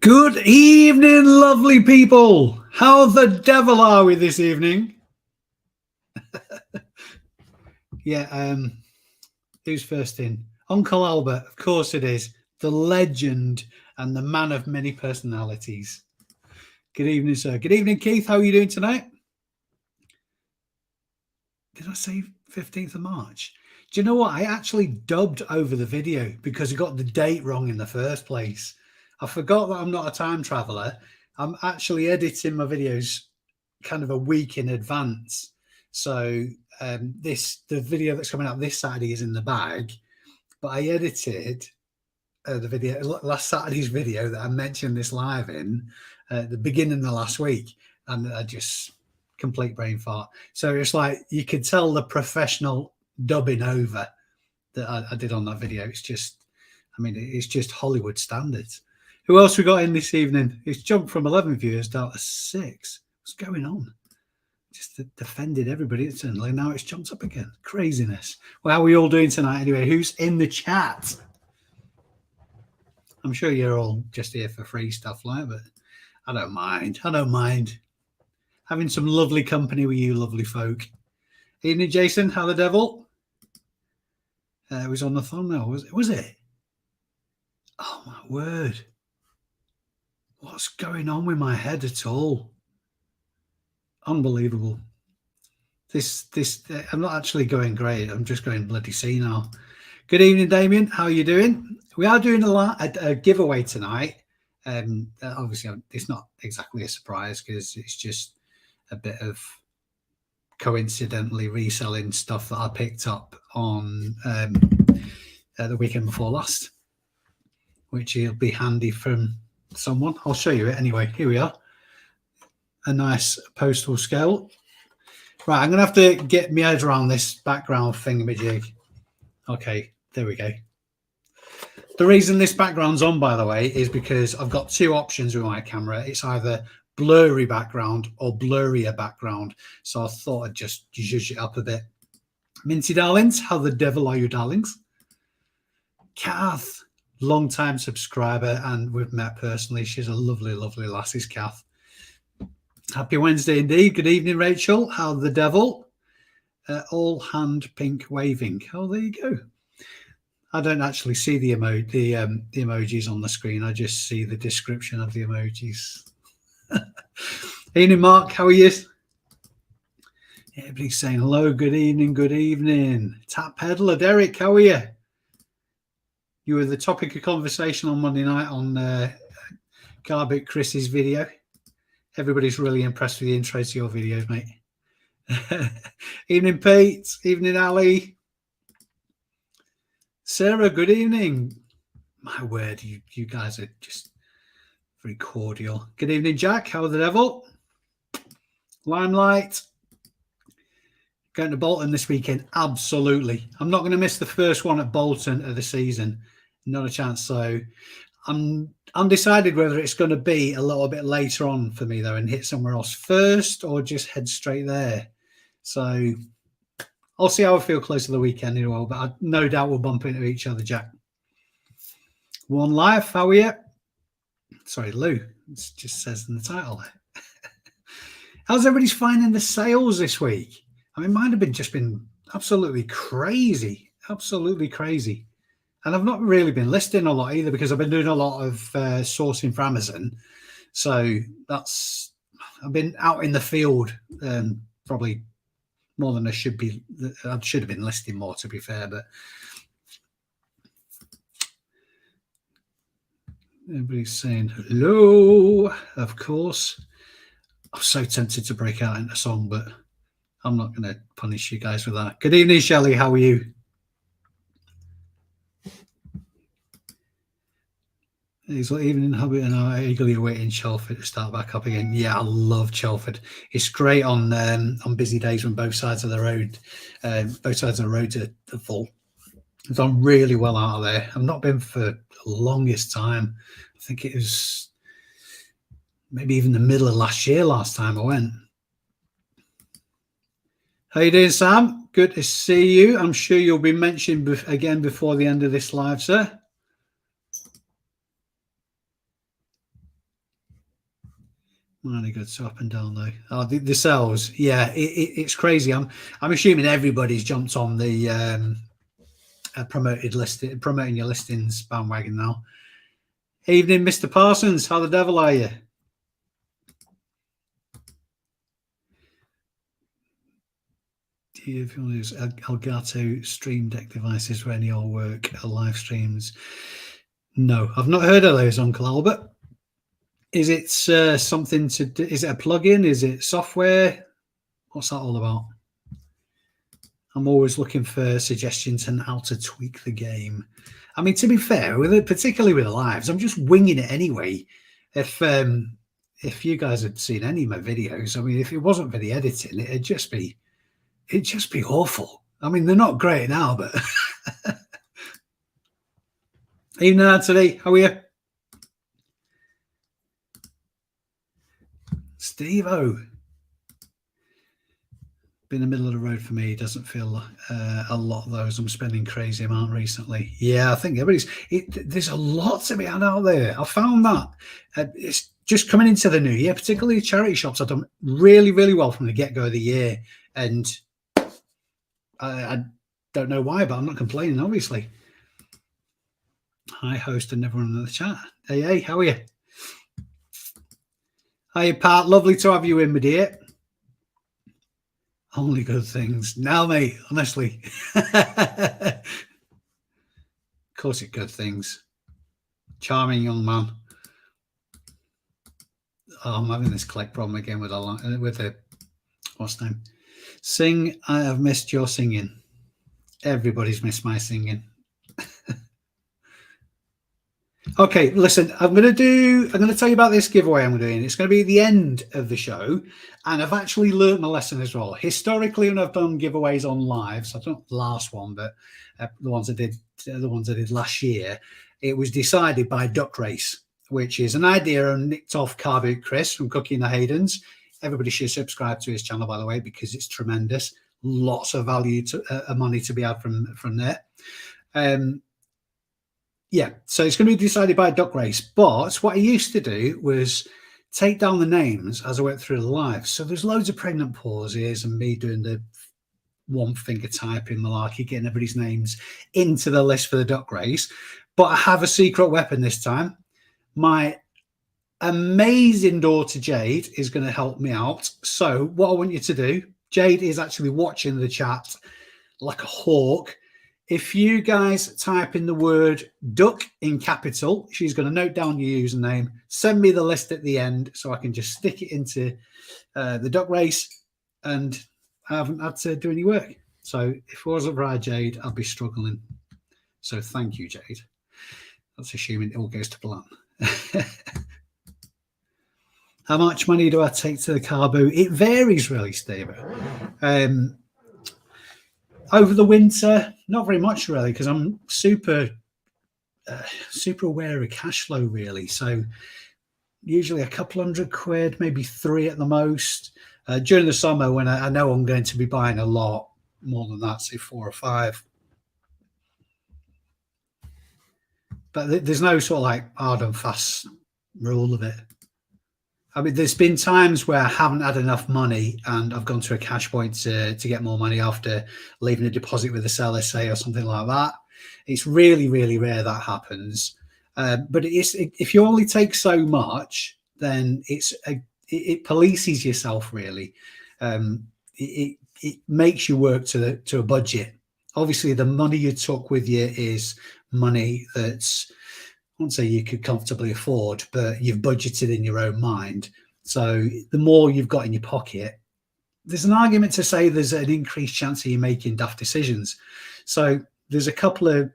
Good evening, lovely people. How the devil are we this evening? Yeah, who's first in? Uncle Albert, of course it is. The legend and the man of many personalities. Good evening, sir. Good evening, Keith. How are you doing tonight? Did I say 15th of March? Do you know what? I actually dubbed over the video because I got the date wrong in the first place. I forgot that I'm not a time traveler. I'm actually editing my videos kind of a week in advance. So the video that's coming out this Saturday is in the bag, but I edited the video last Saturday's video that I mentioned this live in the beginning of the last week, and I just complete brain fart. So it's like you could tell the professional dubbing over that I did on that video. It's just, I mean, it's just Hollywood standards. Who else we got in this evening? It's jumped from 11 viewers down to 6. What's going on? Just defended everybody suddenly. Now it's jumped up again. Craziness. Well, how are we all doing tonight anyway? Who's in the chat? I'm sure you're all just here for free stuff like, but I don't mind. I don't mind having some lovely company with you lovely folk. Evening, Jason. How the devil? It was on the thumbnail, was it? Oh, my word. What's going on with my head at all? Unbelievable. This I'm not actually going great. I'm just going bloody senile. Good evening, Damien. How are you doing? We are doing a giveaway tonight. Obviously, it's not exactly a surprise because it's just a bit of coincidentally reselling stuff that I picked up on the weekend before last, which will be handy from someone. I'll show you it anyway. Here we are. A nice postal scale. Right, I'm going to have to get my head around this background thingamajig. Okay, there we go. The reason this background's on, by the way, is because I've got two options with my camera. It's either blurry background or blurrier background. So I thought I'd just zhuzh it up a bit. Minty darlings, how the devil are you, darlings? Kath, long-time subscriber, and we've met personally. She's a lovely, lovely lassie, Kath. Happy Wednesday indeed. Good evening, Rachel. How the devil? All hand pink waving. Oh, there you go. I don't actually see the emojis on the screen. I just see the description of the emojis. Evening, Mark. How are you? Everybody's saying hello. Good evening. Good evening. Tap Peddler. Derek, how are you? You were the topic of conversation on Monday night on Garbage Chris's video. Everybody's really impressed with the intro to your videos, mate. Evening, Pete. Evening, Ali. Sarah, good evening. My word, you guys are just very cordial. Good evening, Jack. How the devil? Limelight. Going to Bolton this weekend? Absolutely. I'm not going to miss the first one at Bolton of the season. Not a chance. So I'm undecided whether it's going to be a little bit later on for me, though, and hit somewhere else first or just head straight there. So I'll see how I feel close to the weekend in a while, but I no doubt we'll bump into each other, Jack. One Life, how are you? Sorry, Lou. It just says in the title. How's everybody's finding the sales this week? I mean, mine have just been absolutely crazy. Absolutely crazy. And I've not really been listing a lot either because I've been doing a lot of sourcing for Amazon. So I've been out in the field probably more than I should be. I should have been listing more, to be fair, but everybody's saying hello, of course. I'm so tempted to break out into song, but I'm not going to punish you guys with that. Good evening, Shelley. How are you? He's like, evening, Hobbit, and I eagerly awaiting Chelford to start back up again. Yeah, I love Chelford. It's great on busy days when both sides of the road, are full. I've done really well out of there. I've not been for the longest time. I think it was maybe even the middle of last time I went. How you doing, Sam? Good to see you. I'm sure you'll be mentioned again before the end of this live, sir. Really good. So up and down though. Oh, the sales, yeah, it's crazy. I'm assuming everybody's jumped on the promoting your listings bandwagon now. Evening, Mr. Parsons. How the devil are you? Do you use Elgato Stream Deck devices for any of your work or live streams? No, I've not heard of those, Uncle Albert. Is it something to do? Is it a plugin? Is it software? What's that all about? I'm always looking for suggestions on how to tweak the game. I mean, to be fair, with it, particularly with the lives, I'm just winging it anyway. If you guys had seen any of my videos, I mean, if it wasn't for the editing, it'd just be awful. I mean, they're not great now, but evening, Anthony. How are you? Steve-O. Been the middle of the road for me. Doesn't feel a lot of those. I'm spending crazy amount recently. Yeah, I think there's a lot to be had out there. I found that it's just coming into the new year, particularly charity shops. I've done really, really well from the get-go of the year, and I don't know why, but I'm not complaining, obviously. Hi, host and everyone in the chat. Hey, how are you? Hi, Pat. Lovely to have you in, my dear. Only good things. Now, mate, honestly. Of course it's good things. Charming young man. Oh, I'm having this click problem again with a what's the name? Sing, I have missed your singing. Everybody's missed my singing. Okay, listen, I'm going to tell you about this giveaway I'm doing. It's going to be at the end of the show, and I've actually learned my lesson as well. Historically, when I've done giveaways on live, so not the last one, but the ones I did last year, it was decided by Duck Race, which is an idea I nicked off Car Boot Chris from Cookie and the Haydens. Everybody should subscribe to his channel, by the way, because it's tremendous. Lots of value to money to be had from there. Yeah, so it's going to be decided by a Duck Race. But what I used to do was take down the names as I went through the live. So there's loads of pregnant pauses and me doing the one finger typing malarkey, getting everybody's names into the list for the Duck Race. But I have a secret weapon this time. My amazing daughter Jade is going to help me out. So what I want you to do, Jade is actually watching the chat like a hawk. If you guys type in the word duck in capital, she's going to note down your username, send me the list at the end so I can just stick it into the Duck Race, and I haven't had to do any work. So if it wasn't for Jade, I'd be struggling. So thank you, Jade. That's assuming it all goes to plan. How much money do I take to the car boot? It varies really, Steve. Over the winter, not very much really, because I'm super aware of cash flow really. So usually a couple £100, maybe £3 at the most. During the summer, when I know I'm going to be buying a lot more than that, say 4 or 5. But there's no sort of like hard and fast rule of it. I mean, there's been times where I haven't had enough money and I've gone to a cash point to get more money after leaving a deposit with a seller, say, or something like that. It's really, really rare that happens. But if you only take so much, then it polices yourself, really. It makes you work to a budget. Obviously, the money you took with you is money that's, I won't say you could comfortably afford, but you've budgeted in your own mind. So the more you've got in your pocket, there's an argument to say there's an increased chance of you making daft decisions. So there's a couple of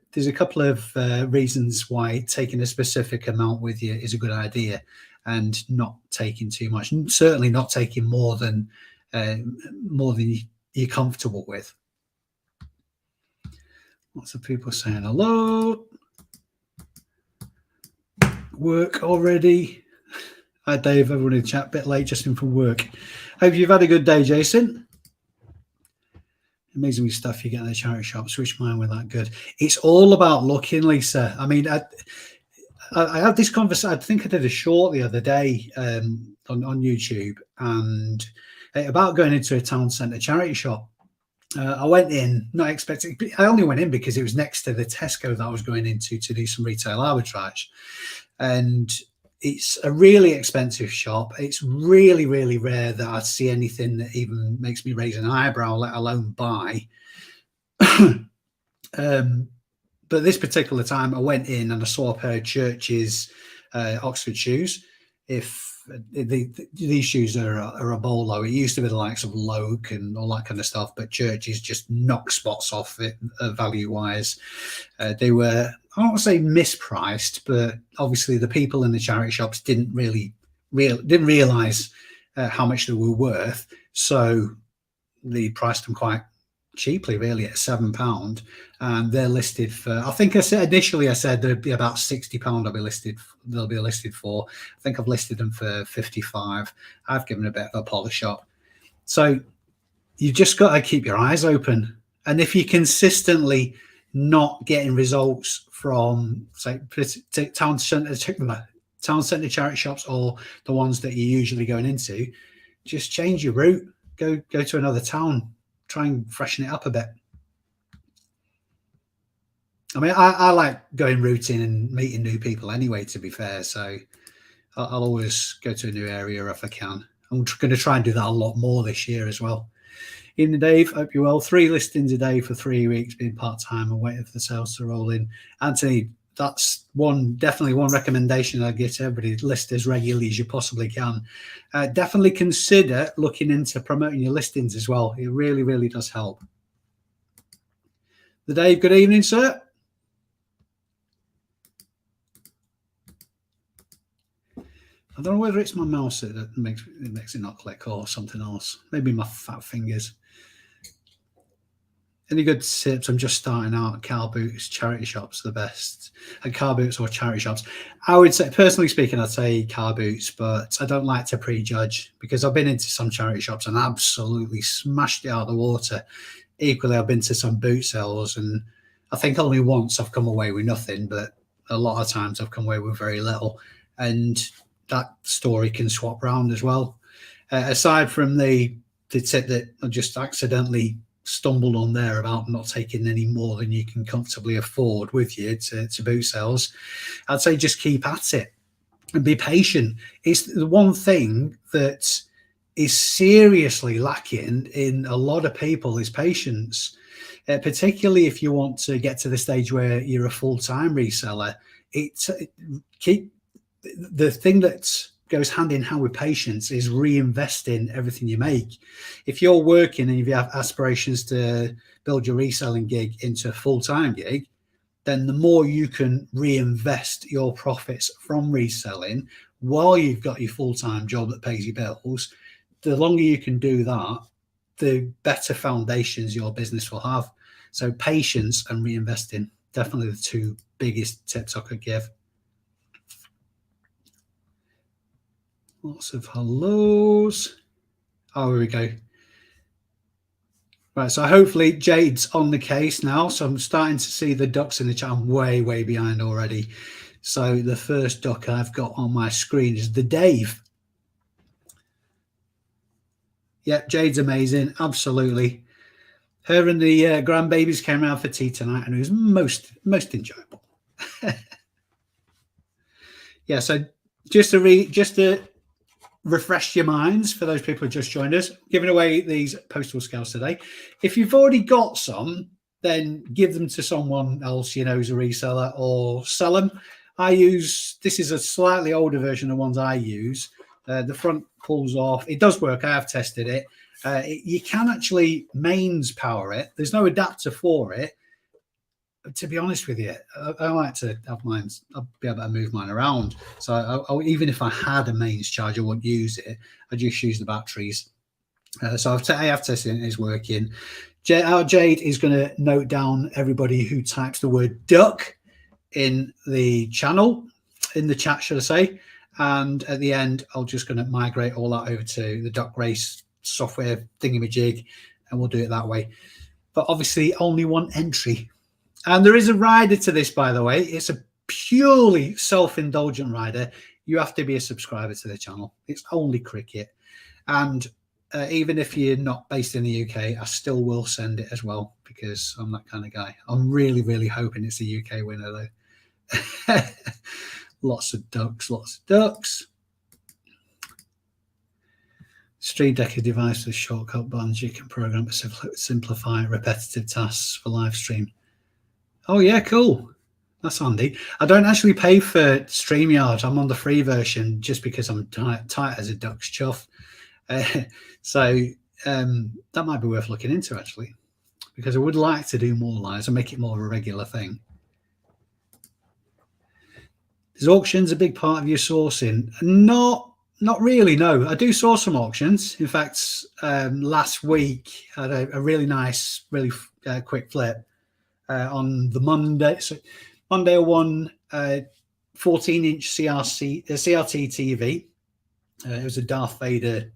reasons why taking a specific amount with you is a good idea, and not taking too much. Certainly not taking more than you're comfortable with. Lots of people saying hello. Work already. Hi Dave, everyone in the chat, bit late just in from work. Hope you've had a good day, Jason. Amazing stuff you get in the charity shops. Wish mine were that good. It's all about looking, Lisa. I mean, I had this conversation. I think I did a short the other day on YouTube, and about going into a town centre charity shop. I went in not expecting. I only went in because it was next to the Tesco that I was going into to do some retail arbitrage, and it's a really expensive shop. It's really, really rare that I see anything that even makes me raise an eyebrow, let alone buy. But this particular time, I went in and I saw a pair of Church's Oxford shoes. These shoes are a bolo. It used to be the likes of Loke and all that kind of stuff, but Church's just knocked spots off it value-wise. They were, I don't want to say mispriced, but obviously the people in the charity shops didn't realise how much they were worth, so they priced them quite cheaply, really, at £7, and they're listed for, I think I said initially, I said there'd be about £60 they'll be listed for. I think I've listed them for 55. I've given a bit of a polish up. So you just got to keep your eyes open, and if you're consistently not getting results from, say, town centre charity shops or the ones that you're usually going into, just change your route, go to another town, try and freshen it up a bit. I mean, I like going routing and meeting new people anyway, to be fair. So I'll always go to a new area if I can. I'm going to try and do that a lot more this year as well. Evening, Dave. Hope you're well. 3 listings a day for 3 weeks, being part-time and waiting for the sales to roll in. Anthony, that's definitely one recommendation I'd give to everybody. List as regularly as you possibly can. Definitely consider looking into promoting your listings as well. It really, really does help. The Dave, good evening, sir. I don't know whether it's my mouse that makes it not click or something else. Maybe my fat fingers. Any good tips? I'm just starting out. Car boots, charity shops, the best. And car boots or charity shops. I would say, personally speaking, I'd say car boots, but I don't like to prejudge because I've been into some charity shops and absolutely smashed it out of the water. Equally, I've been to some boot sales, and I think only once I've come away with nothing, but a lot of times I've come away with very little. And that story can swap round as well. Aside from the tip that I just accidentally stumbled on there about not taking any more than you can comfortably afford with you to boot sales, I'd say just keep at it and be patient. It's the one thing that is seriously lacking in a lot of people is patience, particularly if you want to get to the stage where you're a full-time reseller. The thing that goes hand in hand with patience is reinvesting everything you make. If you're working and if you have aspirations to build your reselling gig into a full-time gig, then the more you can reinvest your profits from reselling while you've got your full-time job that pays your bills, the longer you can do that, the better foundations your business will have. So patience and reinvesting, definitely the two biggest tips I could give. Lots of hellos. Oh, here we go. Right, so hopefully Jade's on the case now. So I'm starting to see the ducks in the chat. I'm way, way behind already. So the first duck I've got on my screen is the Dave. Yep, Jade's amazing. Absolutely. Her and the grandbabies came around for tea tonight, and it was most enjoyable. Yeah, so just to refresh your minds for those people who just joined us, giving away these postal scales today. If you've already got some, then give them to someone else you know who's a reseller, or sell them. This is a slightly older version of the ones I use. The front pulls off. It does work. I have tested it. You can actually mains power it. There's no adapter for it. To be honest with you, I like to have mine. I'll be able to move mine around. So even if I had a mains charger, I wouldn't use it. I just use the batteries. So I have tested it. It's working. Jade is going to note down everybody who types the word duck in the channel, in the chat, should I say. And at the end, I'm just going to migrate all that over to the Duck Race software thingamajig, and we'll do it that way. But obviously, only one entry. And there is a rider to this, by the way. It's a purely self-indulgent rider, you have to be a subscriber to the channel. It's only cricket. And even if you're not based in the UK, I still will send it as well, because I'm that kind of guy. I'm really, really hoping it's a UK winner, though. Lots of ducks, lots of ducks. Stream Deck, a device with shortcut buttons you can program to simplify repetitive tasks for live stream. Oh, yeah, cool. That's handy. I don't actually pay for StreamYard. I'm on the free version just because I'm tight as a duck's chuff. So that might be worth looking into, actually, because I would like to do more lives and make it more of a regular thing. Is auctions a big part of your sourcing? Not really, no. I do source some auctions. In fact, last week I had a really nice, really quick flip on the Monday. So Monday I won 14-inch CRT TV. It was a Darth Vader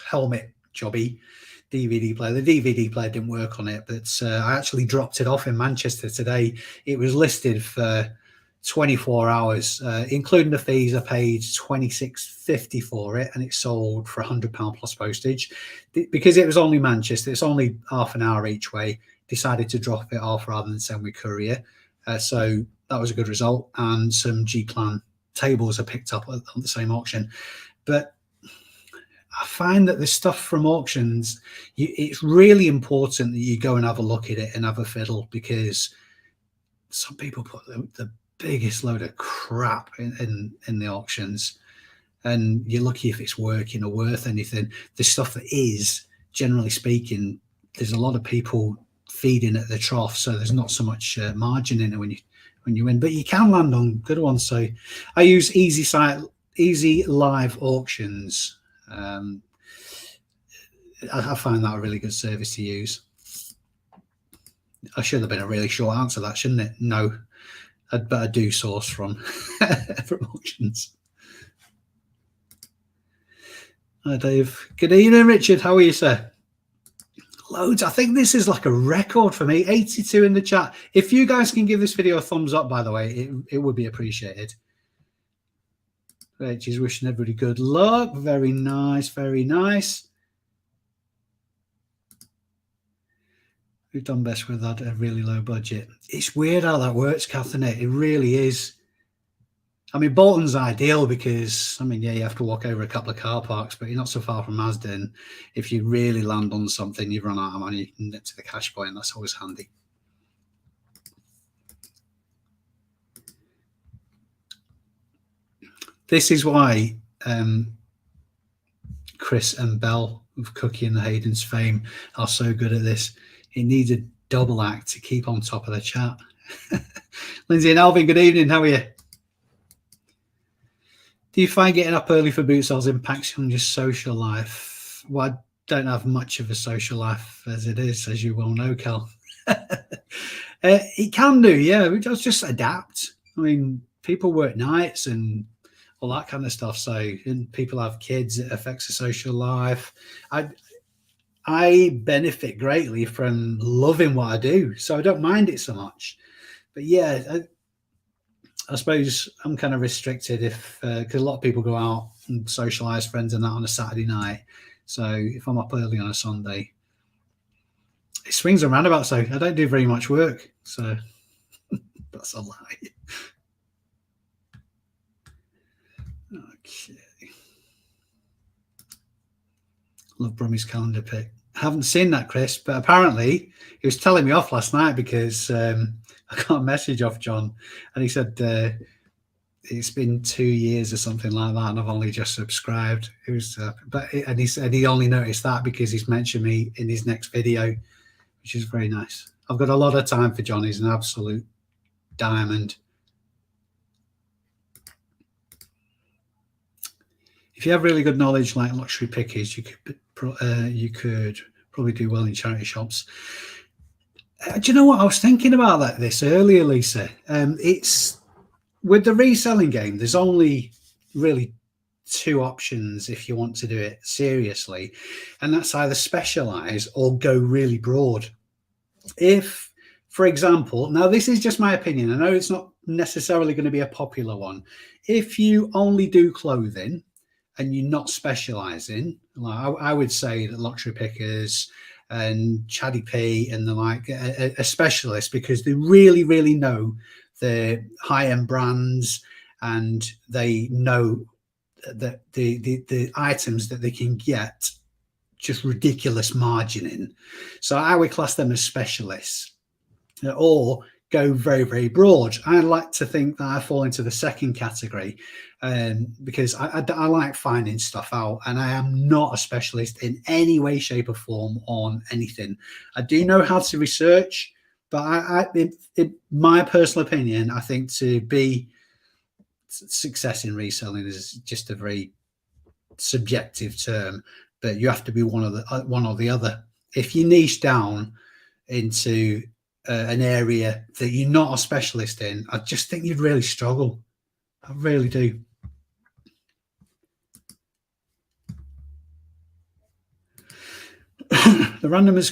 helmet jobby DVD player. The DVD player didn't work on it, but I actually dropped it off in Manchester today. It was listed for 24 hours, including the fees. I paid $26.50 for it, and it sold for £100 plus postage. Because it was only Manchester, it's only half an hour each way. Decided to drop it off rather than send with courier. So that was a good result. And some G-Plan tables are picked up on the same auction. But I find that the stuff from auctions, it's really important that you go and have a look at it and have a fiddle, because some people put the biggest load of crap in the auctions, and you're lucky if it's working or worth anything. The stuff that is, generally speaking, there's a lot of people feeding at the trough, so there's not so much margin in it when you win, but you can land on good ones. So I use Easy Live Auctions. I find that a really good service to use. I should have been a really short answer to that, shouldn't it? No, but I do source from from auctions. Hi, Dave. Good evening, Richard. How are you, sir? Loads. I think this is like a record for me. 82 in the chat. If you guys can give this video a thumbs up, by the way, it would be appreciated. Rach is wishing everybody good luck. Very nice, very nice. We've done best with that, a really low budget. It's weird how that works, Kath, isn't it? It really is. I mean, Bolton's ideal because, I mean, yeah, you have to walk over a couple of car parks, but you're not so far from Asden. If you really land on something, you've run out of money, you can get to the cash point. That's always handy. This is why Chris and Bell of Cookie and the Hayden's fame are so good at this. It needs a double act to keep on top of the chat. Lindsay and Alvin, good evening. How are you? Do you find getting up early for boot sales impacts on your social life? Well, I don't have much of a social life as it is, as you well know, Cal. It can do, yeah. We just adapt. I mean, people work nights and all that kind of stuff. So, and people have kids, it affects the social life. I benefit greatly from loving what I do, so I don't mind it so much. But yeah, I suppose I'm kind of restricted if because a lot of people go out and socialize friends and that on a Saturday night. So if I'm up early on a Sunday, it swings and roundabouts. So I don't do very much work. So that's a lie. Okay. Love Brummy's calendar pick. I haven't seen that, Chris, but apparently he was telling me off last night because I got a message off John, and he said it's been 2 years or something like that, and I've only just subscribed. It was, and he said he only noticed that because he's mentioned me in his next video, which is very nice. I've got a lot of time for John. He's an absolute diamond. If you have really good knowledge like luxury pickers, you could probably do well in charity shops. Do you know what? I was thinking about this earlier, Lisa. It's with the reselling game, there's only really two options if you want to do it seriously, and that's either specialize or go really broad. If, For example, now this is just my opinion. I know it's not necessarily going to be a popular one. If you only do clothing and you're not specializing, like I would say that luxury pickers and Chaddy P and the like a specialist, because they really, really know the high-end brands and they know that the items that they can get just ridiculous margin in. So I would class them as specialists, or go very, very broad. I like to think that I fall into the second category, because I like finding stuff out, and I am not a specialist in any way, shape, or form on anything. I do know how to research, but in my personal opinion, I think to be success in reselling is just a very subjective term, but you have to be one or the other. If you niche down into an area that you're not a specialist in, I just think you'd really struggle. I really do. The randomness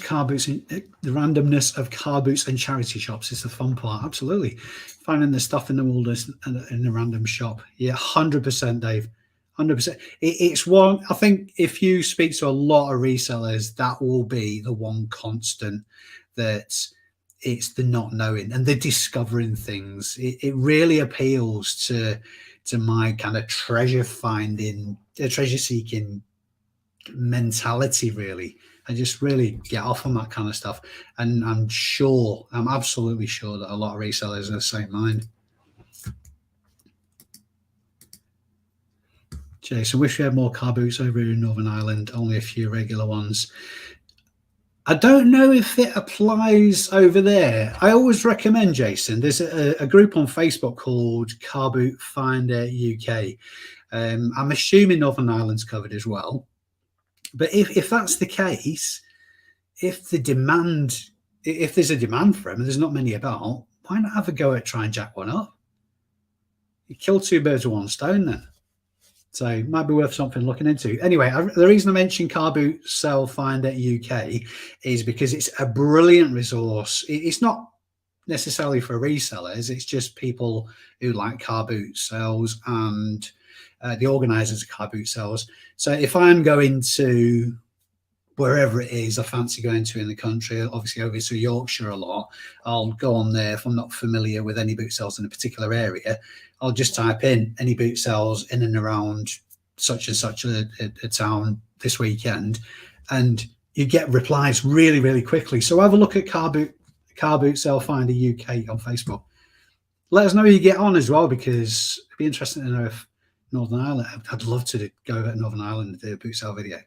of car boots and charity shops is the fun part. Absolutely, finding the stuff in the wilderness in a random shop. Yeah, 100%, Dave. 100%. It's one. I think if you speak to a lot of resellers, that will be the one constant. That it's the not knowing and the discovering things. It really appeals to my kind of treasure seeking mentality, really. I just really get off on that kind of stuff, and I'm absolutely sure that a lot of resellers are the same mind. Jason, wish we had more car boots over in Northern Ireland, only a few regular ones. I don't know if it applies over there. I always recommend, Jason, there's a group on Facebook called Car Boot Finder UK. I'm assuming Northern Ireland's covered as well. But if that's the case, if there's a demand for them and there's not many about, why not have a go at trying jack one up? You kill two birds with one stone then. So it might be worth something looking into. Anyway, the reason I mentioned Car Boot Sell Finder UK is because it's a brilliant resource. It's not necessarily for resellers. It's just people who like car boot sales and the organisers of car boot sales. So if I'm going to wherever it is I fancy going to in the country, obviously over to Yorkshire a lot, I'll go on there. If I'm not familiar with any boot sales in a particular area, I'll just type in any boot sales in and around such and such a town this weekend, and you get replies really, really quickly. So have a look at Car Boot Sale Finder UK on Facebook. Let us know how you get on as well, because it'd be interesting to know if Northern Ireland, I'd love to go to Northern Ireland and do a boot sale video.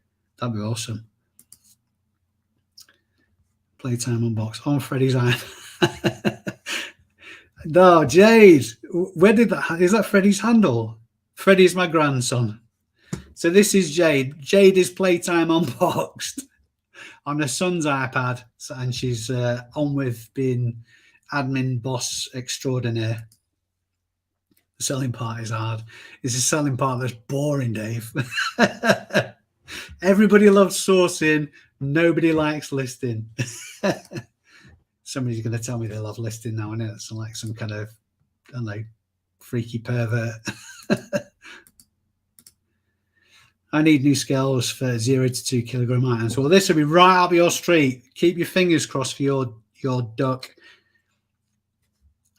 That'd be awesome. Playtime unbox on Freddie's iron. No, Jade, where did that? Is that Freddie's handle? Freddie's my grandson. So this is Jade. Jade is Playtime unboxed on her son's iPad, and she's on with being admin boss extraordinaire. The selling part is hard. It's a selling part that's boring, Dave. Everybody loves sourcing. Nobody likes listing. Somebody's going to tell me they love listing now, and it's like some kind of, I don't know, freaky pervert. I need new scales for 0 to 2 kilogram items. Well, this will be right up your street. Keep your fingers crossed for your duck.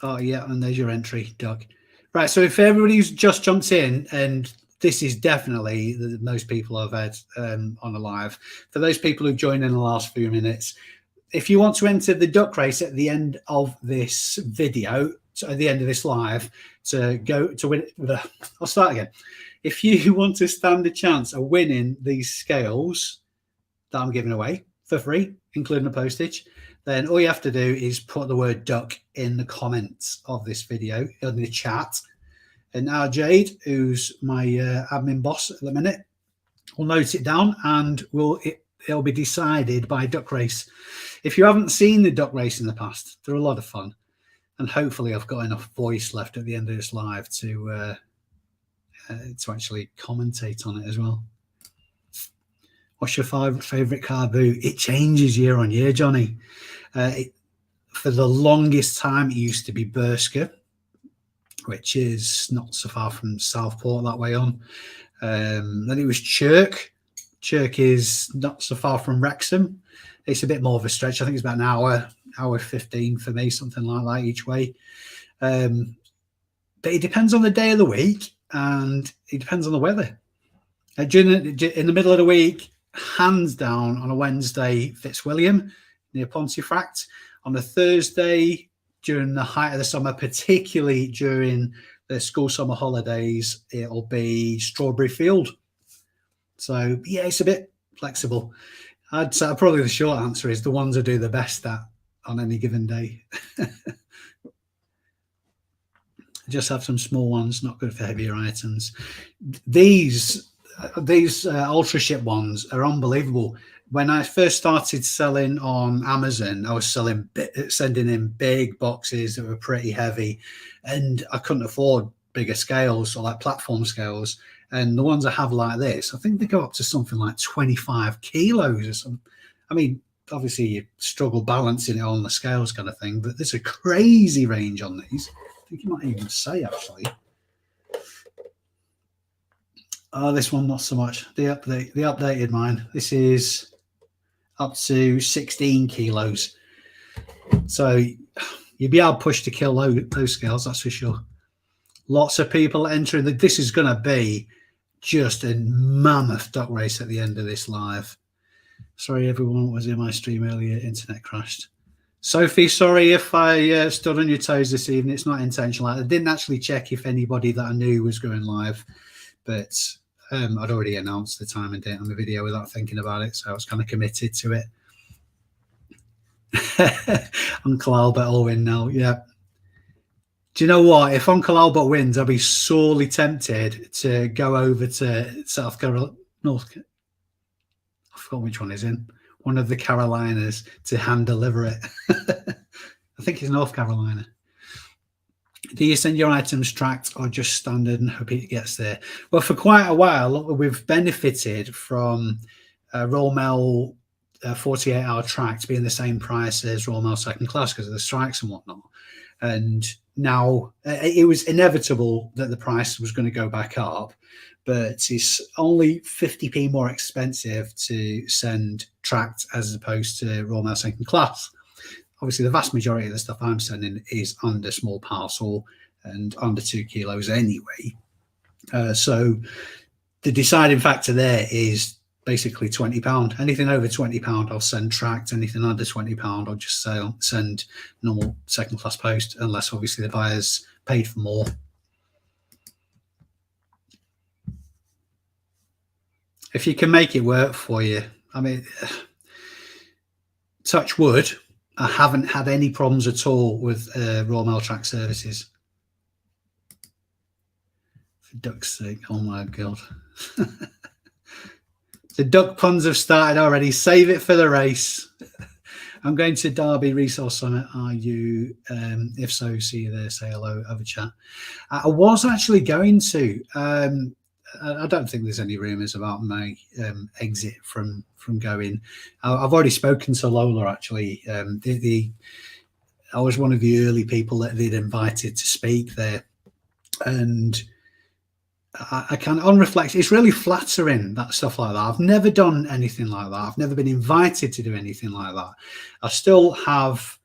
Oh, yeah, and there's your entry, duck. Right, so if everybody's just jumped in, and this is definitely the most people I've had on a live. For those people who've joined in the last few minutes, if you want to enter the duck race at the end of this video, at the end of this live, to go to win, I'll start again. If you want to stand a chance of winning these scales that I'm giving away for free, including the postage, then all you have to do is put the word duck in the comments of this video, in the chat. And now Jade, who's my admin boss at the minute, will note it down, and it'll be decided by duck race. If you haven't seen the duck race in the past, they're a lot of fun, and hopefully I've got enough voice left at the end of this live to actually commentate on it as well. What's your favorite car boot? It changes year on year, Johnny. For the longest time, it used to be Berska, which is not so far from Southport that way on. Then it was Chirk. Chirk is not so far from Wrexham. It's a bit more of a stretch. I think it's about an hour 15 for me, something like that each way. But it depends on the day of the week, and it depends on the weather. In the middle of the week, hands down, on a Wednesday, Fitzwilliam near Pontefract. On a Thursday, during the height of the summer, particularly during the school summer holidays, it'll be Strawberry Field. So yeah, it's a bit flexible. I'd say probably the short answer is the ones I do the best at on any given day. Just have some small ones, not good for heavier items. These ultra ship ones are unbelievable. When I first started selling on Amazon, I was sending in big boxes that were pretty heavy, and I couldn't afford bigger scales or like platform scales. And the ones I have like this, I think they go up to something like 25 kilos or something. I mean, obviously you struggle balancing it on the scales kind of thing, but there's a crazy range on these. I think you might even say, actually. Oh, this one, not so much. The updated mine. This is up to 16 kilos. So you'd be able to push to kill those scales, that's for sure. Lots of people entering. This is going to be just a mammoth duck race at the end of this live. Sorry, everyone was in my stream earlier. Internet crashed. Sophie, sorry if I stood on your toes this evening. It's not intentional. I didn't actually check if anybody that I knew was going live, but I'd already announced the time and date on the video without thinking about it, so I was kind of committed to it. Uncle Albert will win now. Yeah. Do you know what? If Uncle Albert wins, I'll be sorely tempted to go over to South Carolina. I forgot which one is in. One of the Carolinas to hand deliver it. I think it's North Carolina. Do you send your items tracked or just standard and hope it gets there? Well, for quite a while, we've benefited from Royal Mail 48-hour tracked being the same price as Royal Mail second class because of the strikes and whatnot. And now it was inevitable that the price was going to go back up, but it's only 50p more expensive to send tracked as opposed to Royal Mail second class. Obviously, the vast majority of the stuff I'm sending is under small parcel and under 2 kilos anyway. So the deciding factor there is basically £20. Anything over £20, I'll send tracked. Anything under £20, I'll just send normal second class post, unless obviously the buyer's paid for more. If you can make it work for you, I mean, touch wood, I haven't had any problems at all with Royal Mail track services. For duck's sake, oh my God. The duck puns have started already. Save it for the race. I'm going to Derby Resale Summit. Are you? If so, see you there. Say hello. Have a chat. I was actually going to. I don't think there's any rumours about my exit from going. I've already spoken to Lola. Actually, I was one of the early people that they'd invited to speak there, and I can, on reflection, it's really flattering, that stuff like that. I've never done anything like that. I've never been invited to do anything like that. I still have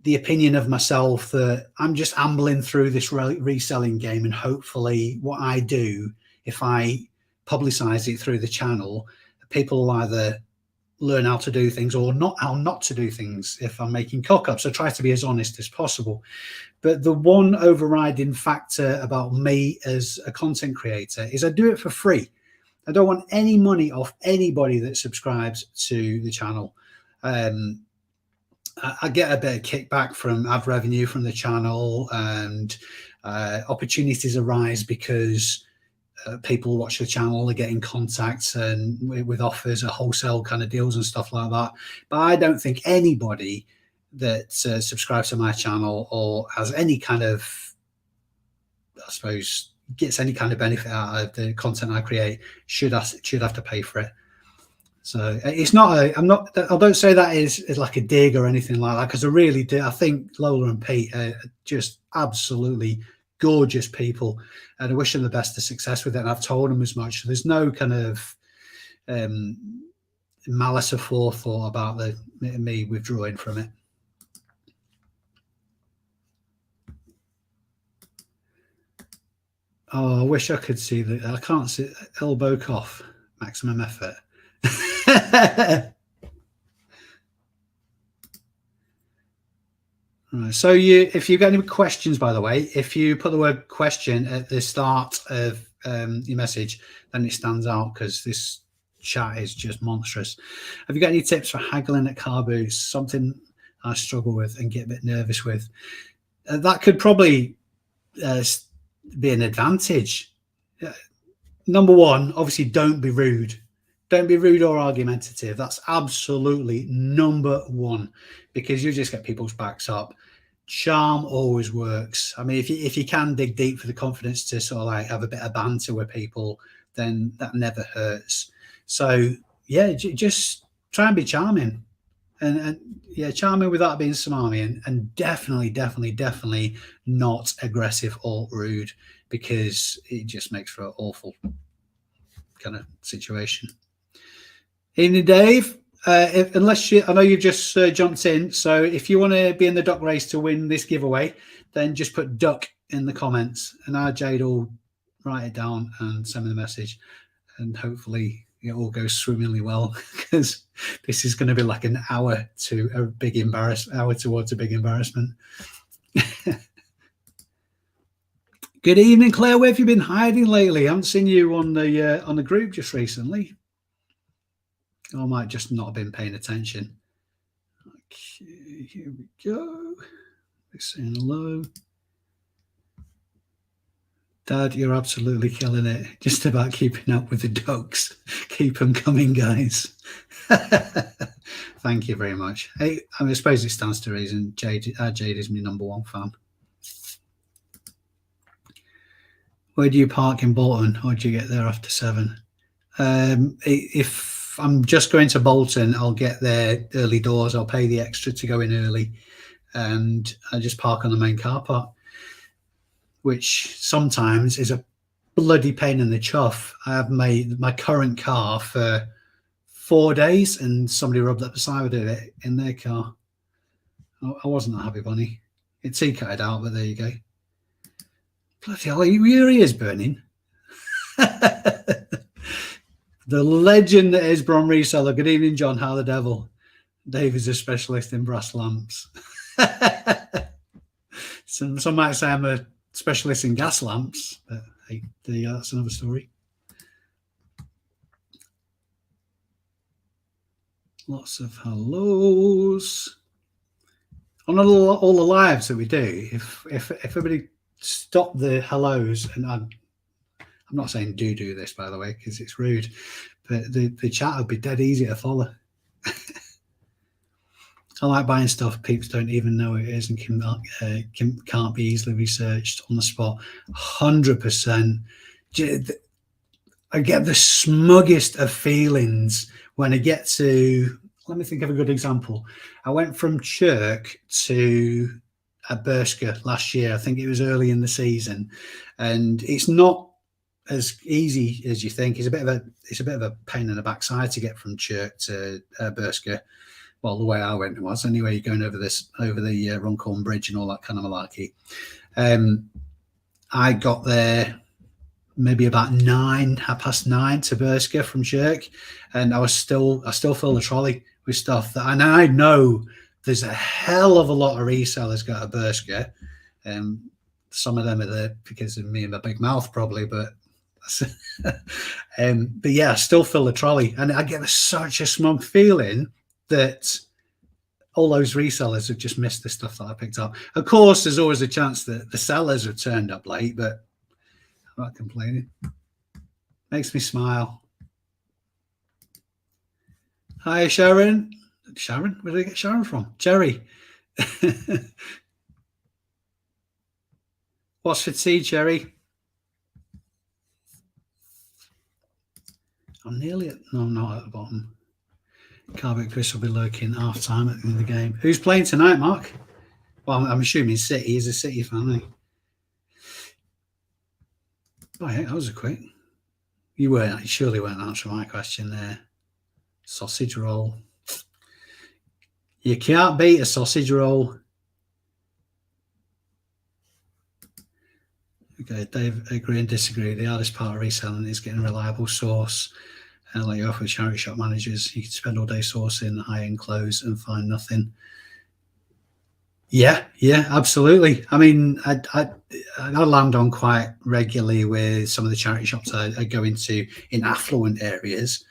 the opinion of myself that I'm just ambling through this reselling game, and hopefully what I do, if I publicize it through the channel, people will either learn how to do things or how not to do things if I'm making cock-ups. So I try to be as honest as possible. But the one overriding factor about me as a content creator is I do it for free. I don't want any money off anybody that subscribes to the channel. I get a bit of kickback from ad revenue from the channel, and opportunities arise because people watch the channel, they get in contact and with offers or wholesale kind of deals and stuff like that. But I don't think anybody that subscribes to my channel or has any kind of, I suppose, gets any kind of benefit out of the content I create should have to pay for it. So it's not I don't say that is like a dig or anything like that, because I really do. I think Lola and Pete are just absolutely gorgeous people, and I wish them the best of success with it. And I've told them as much. So there's no kind of malice of forethought about me withdrawing from it. Oh, I wish I could see that. I can't see elbow cough, maximum effort. Right, so if you've got any questions, by the way, if you put the word question at the start of your message, then it stands out, because this chat is just monstrous. Have you got any tips for haggling at car booths? Something I struggle with and get a bit nervous with. That could probably be an advantage. Number one, obviously, don't be rude. Don't be rude or argumentative. That's absolutely number one, because you just get people's backs up. Charm always works. I mean, if you can dig deep for the confidence to sort of like have a bit of banter with people, then that never hurts. So yeah, just try and be charming, and yeah, charming without being smarmy, and definitely not aggressive or rude, because it just makes for an awful kind of situation. Evening, Dave. Unless I know you've just jumped in, so if you want to be in the duck race to win this giveaway, then just put duck in the comments, and our Jade will write it down and send me the message, and hopefully it all goes swimmingly well, because this is going to be like an hour to a big hour towards a big embarrassment. Good evening, Claire. Where have you been hiding lately? I haven't seen you on the group just recently. I might just not have been paying attention. Okay, here we go. Saying hello. Dad, you're absolutely killing it. Just about keeping up with the dogs. Keep them coming, guys. Thank you very much. Hey, I suppose it stands to reason. Jade is my number one fan. Where do you park in Bolton, or do you get there after 7? If I'm just going to Bolton, I'll get there early doors. I'll pay the extra to go in early, and I just park on the main car park, which sometimes is a bloody pain in the chuff. I have my current car for 4 days, and somebody rubbed up the side of it in their car. I wasn't a happy bunny. It's cut out, but there you go. Bloody hell, your ears burning. The legend that is Bron Reseller. Good evening, John. How the devil? Dave is a specialist in brass lamps. Some might say I'm a specialist in gas lamps, but hey, there you go. That's another story. Lots of hellos on all the lives that we do. If everybody stop the hellos, and I'm not saying do this, by the way, because it's rude, but the chat would be dead easy to follow. I like buying stuff peeps don't even know it is and can't be easily researched on the spot. 100%. I get the smuggest of feelings when I get to, let me think of a good example. I went from Chirk to Bershka last year. I think it was early in the season, and it's not as easy as you think. It's a bit of a pain in the backside to get from Chirk to Bershka. Well, the way I went was anyway. You're going over the Runcorn Bridge and all that kind of malarkey. I got there maybe about 9:30 to Bershka from Chirk, and I still filled the trolley with stuff that, and I know there's a hell of a lot of resellers go to Bershka. Some of them are there because of me and my big mouth, probably, but yeah, I still fill the trolley, and I get such a smug feeling that all those resellers have just missed the stuff that I picked up. Of course, there's always a chance that the sellers have turned up late, but I'm not complaining. Makes me smile. Hi, Sharon. Sharon? Where did I get Sharon from? Jerry. What's for tea, Jerry? I'm nearly at, no, I'm not at the bottom. Carbeck Chris will be lurking half time at the end of the game. Who's playing tonight, Mark? Well, I'm assuming City. He's a City fan, isn't he? Oh, yeah, that was a quick. You surely weren't answering my question there. Sausage roll. You can't beat a sausage roll. Okay, Dave, agree and disagree. The hardest part of reselling is getting a reliable source. Like you offer with charity shop managers, you can spend all day sourcing high-end clothes and find nothing. Yeah, absolutely. I mean, I land on quite regularly with some of the charity shops I go into in affluent areas.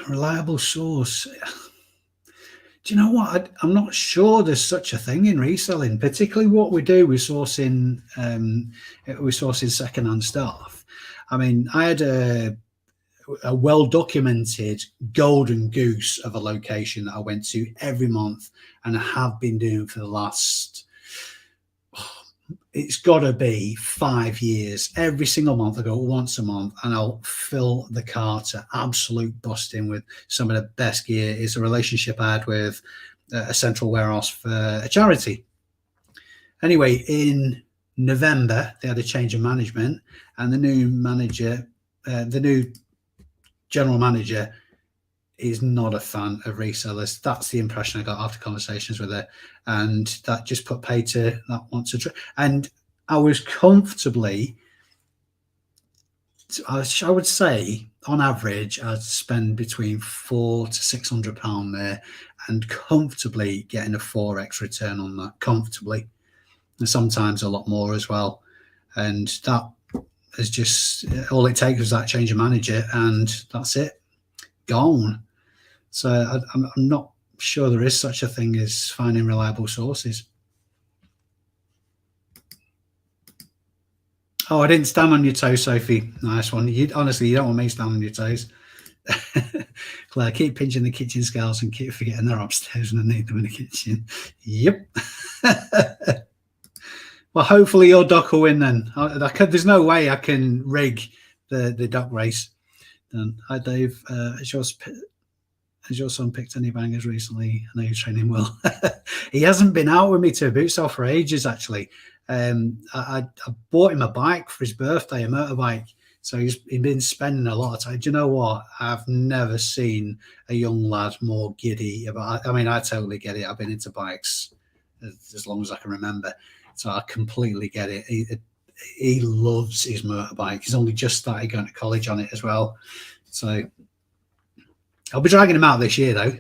Reliable source. Do you know what? I'm not sure there's such a thing in reselling, particularly what we do with sourcing. We're sourcing secondhand stuff. I mean, I had a well-documented golden goose of a location that I went to every month, and I have been doing for the last, it's got to be 5 years. Every single month I go once a month, and I'll fill the car to absolute busting with some of the best gear. It's a relationship I had with a central warehouse for a charity. Anyway, in November they had a change of management, and the new manager, the new general manager, is not a fan of resellers. That's the impression I got after conversations with her, and that just put pay to that want to. And I was comfortably, I would say, on average, I'd spend between £400 to £600 there, and comfortably getting a 4x return on that. Comfortably, and sometimes a lot more as well. And that is just all it takes was that change of manager, and that's it, gone. So I'm not sure there is such a thing as finding reliable sources. Oh, I didn't stand on your toes, Sophie. Nice one. Honestly, you don't want me to stand on your toes. Claire, keep pinching the kitchen scales and keep forgetting they're upstairs and I need them in the kitchen. Yep. Well, hopefully your duck will win then. There's no way I can rig the duck race. Hi, Dave. Has your son picked any bangers recently? I know you're training well. He hasn't been out with me to a boot sale for ages, actually. I bought him a bike for his birthday, a motorbike. So he's been spending a lot of time. Do you know what? I've never seen a young lad more giddy about. I mean, I totally get it. I've been into bikes as long as I can remember. So I completely get it. He loves his motorbike. He's only just started going to college on it as well. So I'll be dragging him out this year, though.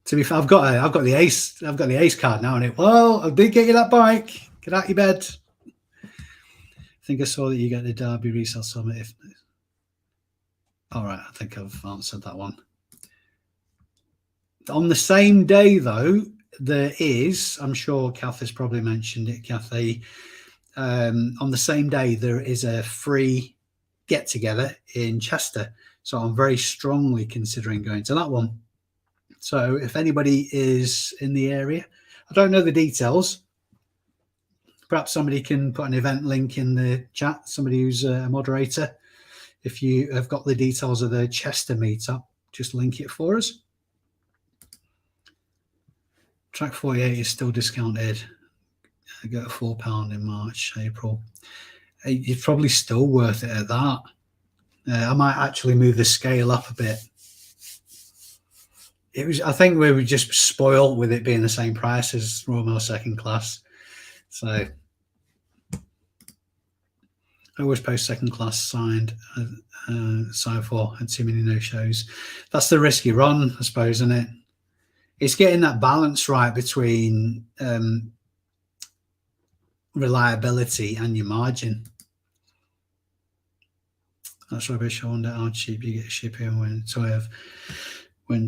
To be fair, I've got the ace card now, and I did get you that bike. Get out your bed. I think I saw that you get the Derby Resale Summit. All right, I think I've answered that one. On the same day, though, there is, I'm sure Kathy's probably mentioned it, Kathy. On the same day, there is a free get-together in Chester. So I'm very strongly considering going to that one. So if anybody is in the area, I don't know the details. Perhaps somebody can put an event link in the chat, somebody who's a moderator. If you have got the details of the Chester meetup, just link it for us. Track 48 is still discounted. I got a £4 in March, April. It's probably still worth it at that. I might actually move the scale up a bit. I think we were just spoiled with it being the same price as Royal Mail second class. So I always post second class signed for, and too many no-shows. That's the risk you run, I suppose, isn't it? It's getting that balance right between reliability and your margin. That's rubbish. I wonder how cheap you get shipping when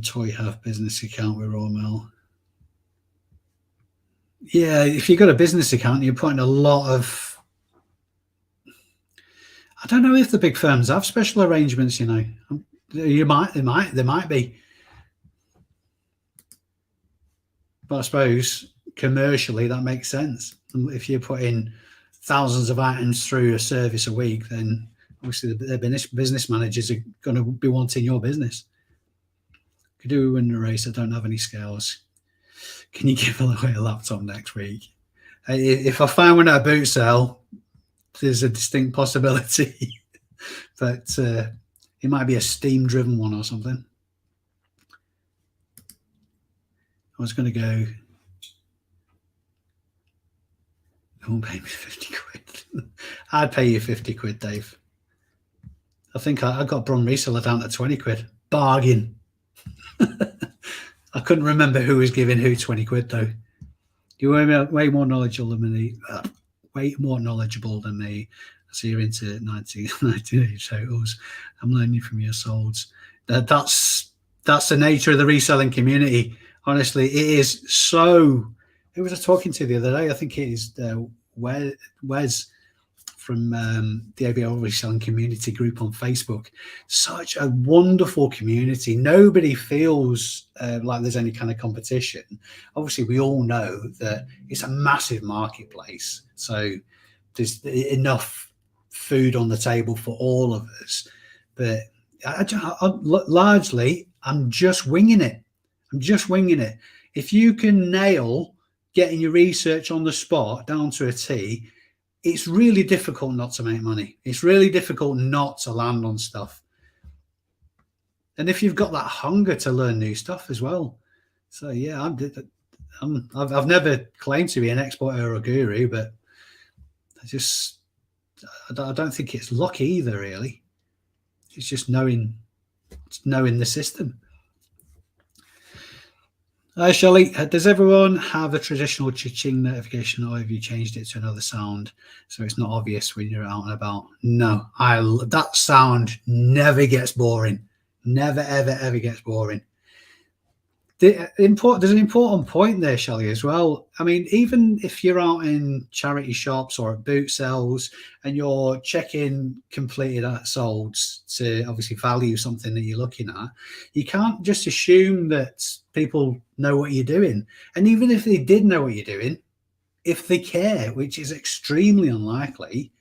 Toy have business account with Royal Mail. Yeah, if you've got a business account, you're putting a lot of. I don't know if the big firms have special arrangements. You know, they might be. But I suppose commercially that makes sense. If you're putting thousands of items through a service a week, then Obviously, the business managers are going to be wanting your business. Could do win the race. I don't have any scales. Can you give away a laptop next week? If I find one at a boot sale, there's a distinct possibility, but it might be a Steam-driven one or something. I was going to go. Don't pay me 50 quid. I'd pay you 50 quid, Dave. I think I got Bron Reseller down to 20 quid. Bargain. I couldn't remember who was giving who 20 quid though. You were way more knowledgeable than me. I see you're into 19 totals. I'm learning from your solds. That's the nature of the reselling community. Honestly, it is so. Who was I talking to the other day? I think it is Wes from the ABL Reselling community group on Facebook. Such a wonderful community. Nobody feels like there's any kind of competition. Obviously, we all know that it's a massive marketplace. So there's enough food on the table for all of us. But largely, I'm just winging it. If you can nail getting your research on the spot down to a T, it's really difficult not to make money. It's really difficult not to land on stuff. And if you've got that hunger to learn new stuff as well. So yeah, I've never claimed to be an expert or a guru, but I don't think it's luck either, really. It's just knowing the system. Hi, Shelley. Does everyone have a traditional cha-ching notification, or have you changed it to another sound so it's not obvious when you're out and about? No, that sound never gets boring. Never, ever, ever gets boring. There's an important point there, Shelley, as well. I mean, even if you're out in charity shops or at boot sales and you're checking completed solds to obviously value something that you're looking at, you can't just assume that people know what you're doing. And even if they did know what you're doing, if they care, which is extremely unlikely.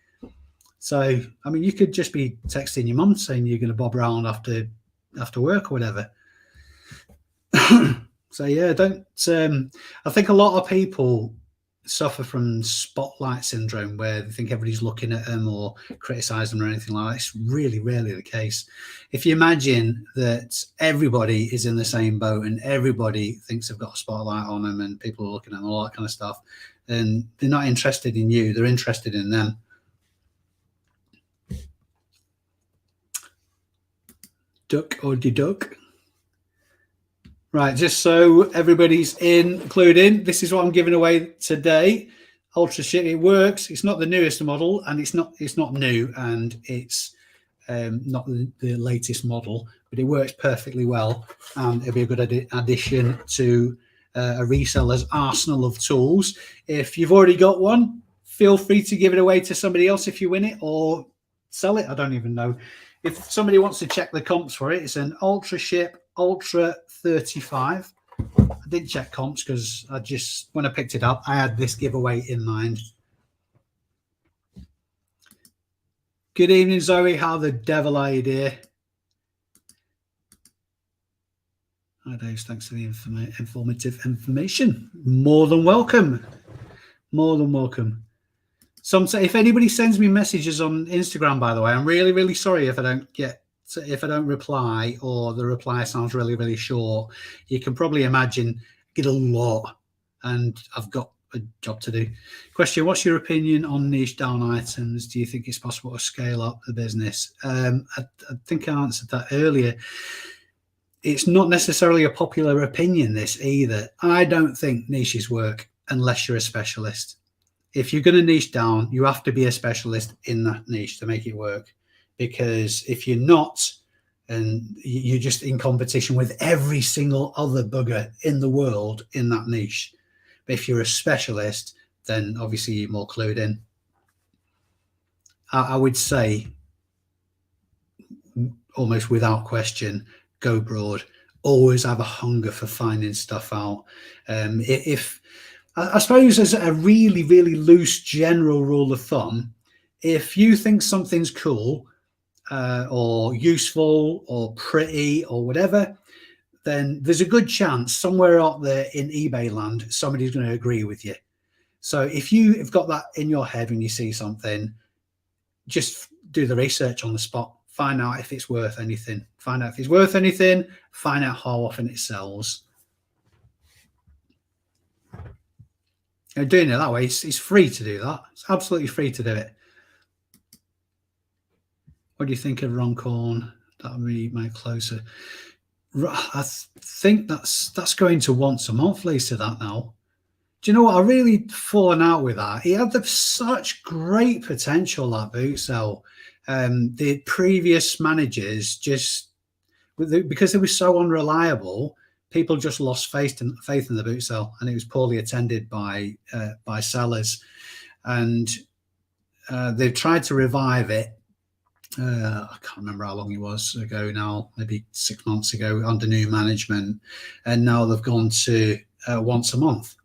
So, I mean, you could just be texting your mum saying you're going to bob around after work or whatever. So yeah, I think a lot of people suffer from spotlight syndrome, where they think everybody's looking at them or criticize them or anything like that. It's really rarely the case. If you imagine that everybody is in the same boat and everybody thinks they've got a spotlight on them and people are looking at them, all that kind of stuff, then they're not interested in you, they're interested in them. Duck or deduck. Right, just so everybody's included, this is what I'm giving away today. Ultra Ship, it works. It's not the newest model, and it's not new, and it's not the latest model, but it works perfectly well, and it'll be a good addition to a reseller's arsenal of tools. If you've already got one, feel free to give it away to somebody else if you win it, or sell it. I don't even know. If somebody wants to check the comps for it, it's an Ultra Ship Ultra 35. I didn't check comps because when I picked it up, I had this giveaway in mind. Good evening, Zoe. How the devil are you, dear? Hi, Dave. Thanks for the informative information. More than welcome. More than welcome. If anybody sends me messages on Instagram, by the way, I'm really, really sorry if I don't reply, or the reply sounds really, really short. You can probably imagine I get a lot, and I've got a job to do. Question: what's your opinion on niche down items? Do you think it's possible to scale up the business? I think I answered that earlier. It's not necessarily a popular opinion, this either. I don't think niches work unless you're a specialist. If you're going to niche down, you have to be a specialist in that niche to make it work. Because if you're not, and you're just in competition with every single other bugger in the world in that niche. But if you're a specialist, then obviously you're more clued in. I would say, almost without question, go broad. Always have a hunger for finding stuff out. I suppose as a really, really loose general rule of thumb, if you think something's cool, or useful or pretty or whatever, then there's a good chance somewhere out there in eBay land, somebody's going to agree with you. So if you have got that in your head when you see something, just do the research on the spot. Find out if it's worth anything. Find out if it's worth anything. Find out how often it sells. And doing it that way, it's free to do that. It's absolutely free to do it. What do you think of Runcorn? That'll be my closer. I think that's going to once a month, Lisa, that now. Do you know what? I really fallen out with that. He had such great potential, that boot sale. The previous managers just, because they were so unreliable, people just lost faith in the boot sale, and it was poorly attended by sellers. And they've tried to revive it. I can't remember how long it was ago now, maybe 6 months ago, under new management, and now they've gone to once a month.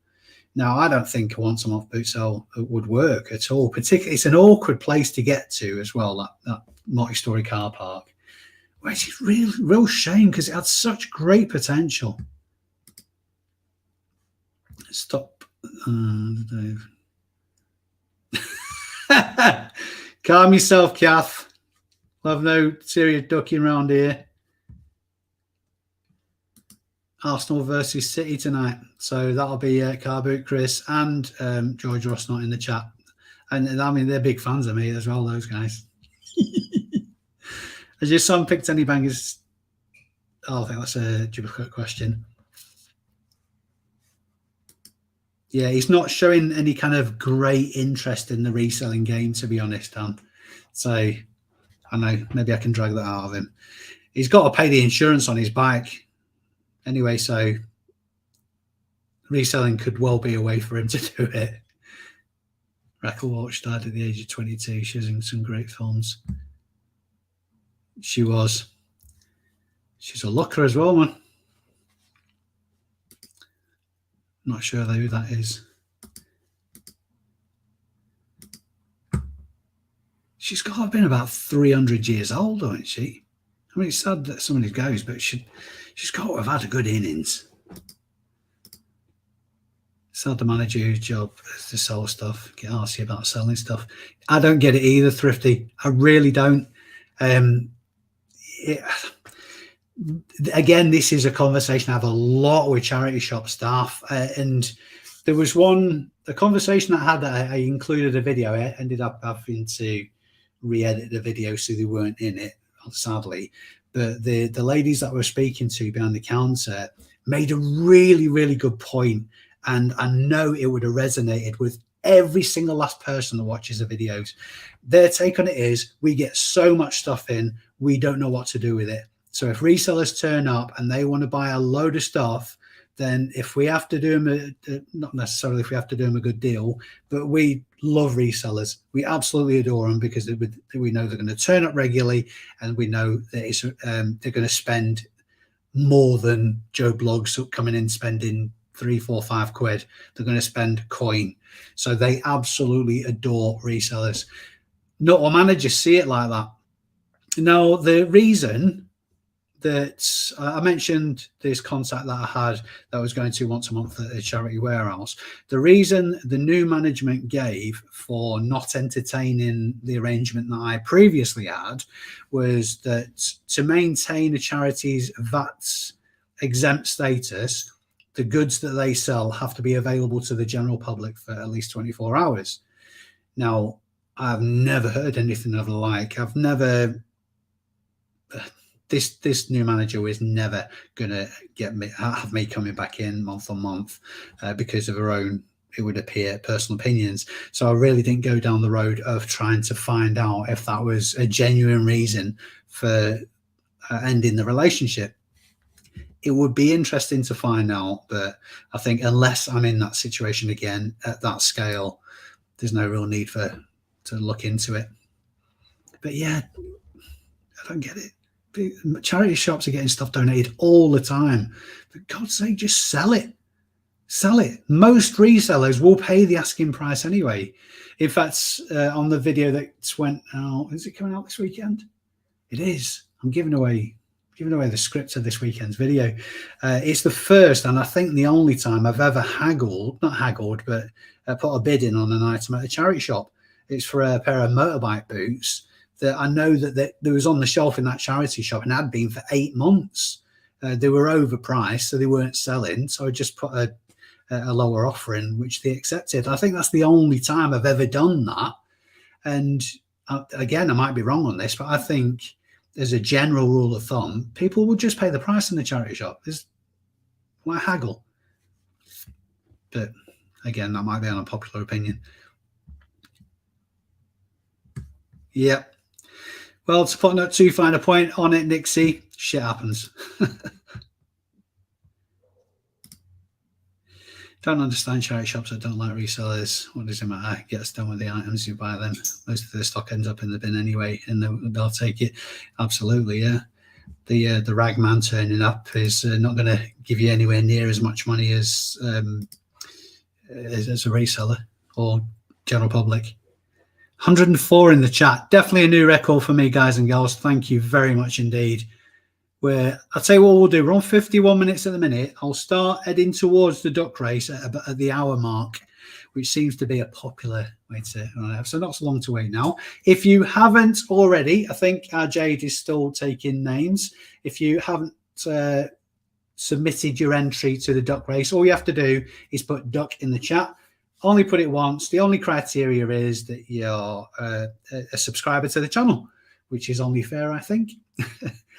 Now, I don't think a once a month boot sale would work at all. Particularly, it's an awkward place to get to as well, that multi-story car park, which is real shame because it had such great potential. Stop, Dave. Calm yourself, Kath. We'll have no serious ducking around here. Arsenal versus City tonight. So that'll be Car Boot Chris and George Ross not in the chat. And I mean, they're big fans of me as well, those guys. Has your son picked any bangers? Oh, I think that's a duplicate question. Yeah, he's not showing any kind of great interest in the reselling game, to be honest, Dan. So I know, maybe I can drag that out of him. He's got to pay the insurance on his bike anyway, so reselling could well be a way for him to do it. Raquel Walsh died at the age of 22. She was in some great films. She was. She's a looker as well, man. Not sure who that is. She's got to have been about 300 years old, hasn't she? I mean, it's sad that somebody goes, but she's got to have had a good innings. It's not the manager's job to sell stuff, get arsy about selling stuff. I don't get it either, Thrifty. I really don't. Again, this is a conversation I have a lot with charity shop staff. And there was a conversation I had that I included a video. I ended up having to re-edit the video so they weren't in it, sadly. But the ladies that we're speaking to behind the counter made a really, really good point. And I know it would have resonated with every single last person that watches the videos. Their take on it is, we get so much stuff in, we don't know what to do with it. So if resellers turn up and they want to buy a load of stuff, then if we have to do them, not necessarily if we have to do them a good deal, but we love resellers. We absolutely adore them because we know they're going to turn up regularly, and we know that they're going to spend more than Joe Bloggs coming in spending 3, 4, 5 quid. They're going to spend coin. So they absolutely adore resellers. Not all managers see it like that. Now, the reason that I mentioned this contact that I had that was going to once a month at a charity warehouse, the reason the new management gave for not entertaining the arrangement that I previously had was that to maintain a charity's VAT exempt status, the goods that they sell have to be available to the general public for at least 24 hours. Now, I've never heard anything of the like. I've never... This new manager is never going to have me coming back in month on month because of her own, it would appear, personal opinions. So I really didn't go down the road of trying to find out if that was a genuine reason for ending the relationship. It would be interesting to find out, but I think unless I'm in that situation again at that scale, there's no real need to look into it. But yeah, I don't get it. Charity shops are getting stuff donated all the time. For God's sake, just sell it. Sell it. Most resellers will pay the asking price anyway. In fact, on the video that went out, is it coming out this weekend? It is. I'm giving away the script of this weekend's video. It's the first and I think the only time I've ever not haggled, but put a bid in on an item at a charity shop. It's for a pair of motorbike boots that I know that there was on the shelf in that charity shop and had been for 8 months. They were overpriced, so they weren't selling. So I just put a lower offer in, which they accepted. I think that's the only time I've ever done that. And again, I might be wrong on this, but I think as a general rule of thumb, people will just pay the price in the charity shop. Why haggle? But again, that might be an unpopular opinion. Yep. Well, to put not too fine a point on it, Nixie, shit happens. Don't understand charity shops that don't like resellers. What does it matter? It gets done with the items, you buy them. Most of the stock ends up in the bin anyway, and they'll take it. Absolutely, yeah. The rag man turning up is not going to give you anywhere near as much money as a reseller or general public. 104 in the chat. Definitely a new record for me, guys and girls. Thank you very much indeed. I'll tell you what we'll do. We're on 51 minutes at the minute. I'll start heading towards the duck race at the hour mark, which seems to be a popular way to have. So not so long to wait now. If you haven't already, I think our Jade is still taking names. If you haven't submitted your entry to the duck race, all you have to do is put duck in the chat. Only put it once. The only criteria is that you're a subscriber to the channel, which is only fair, I think.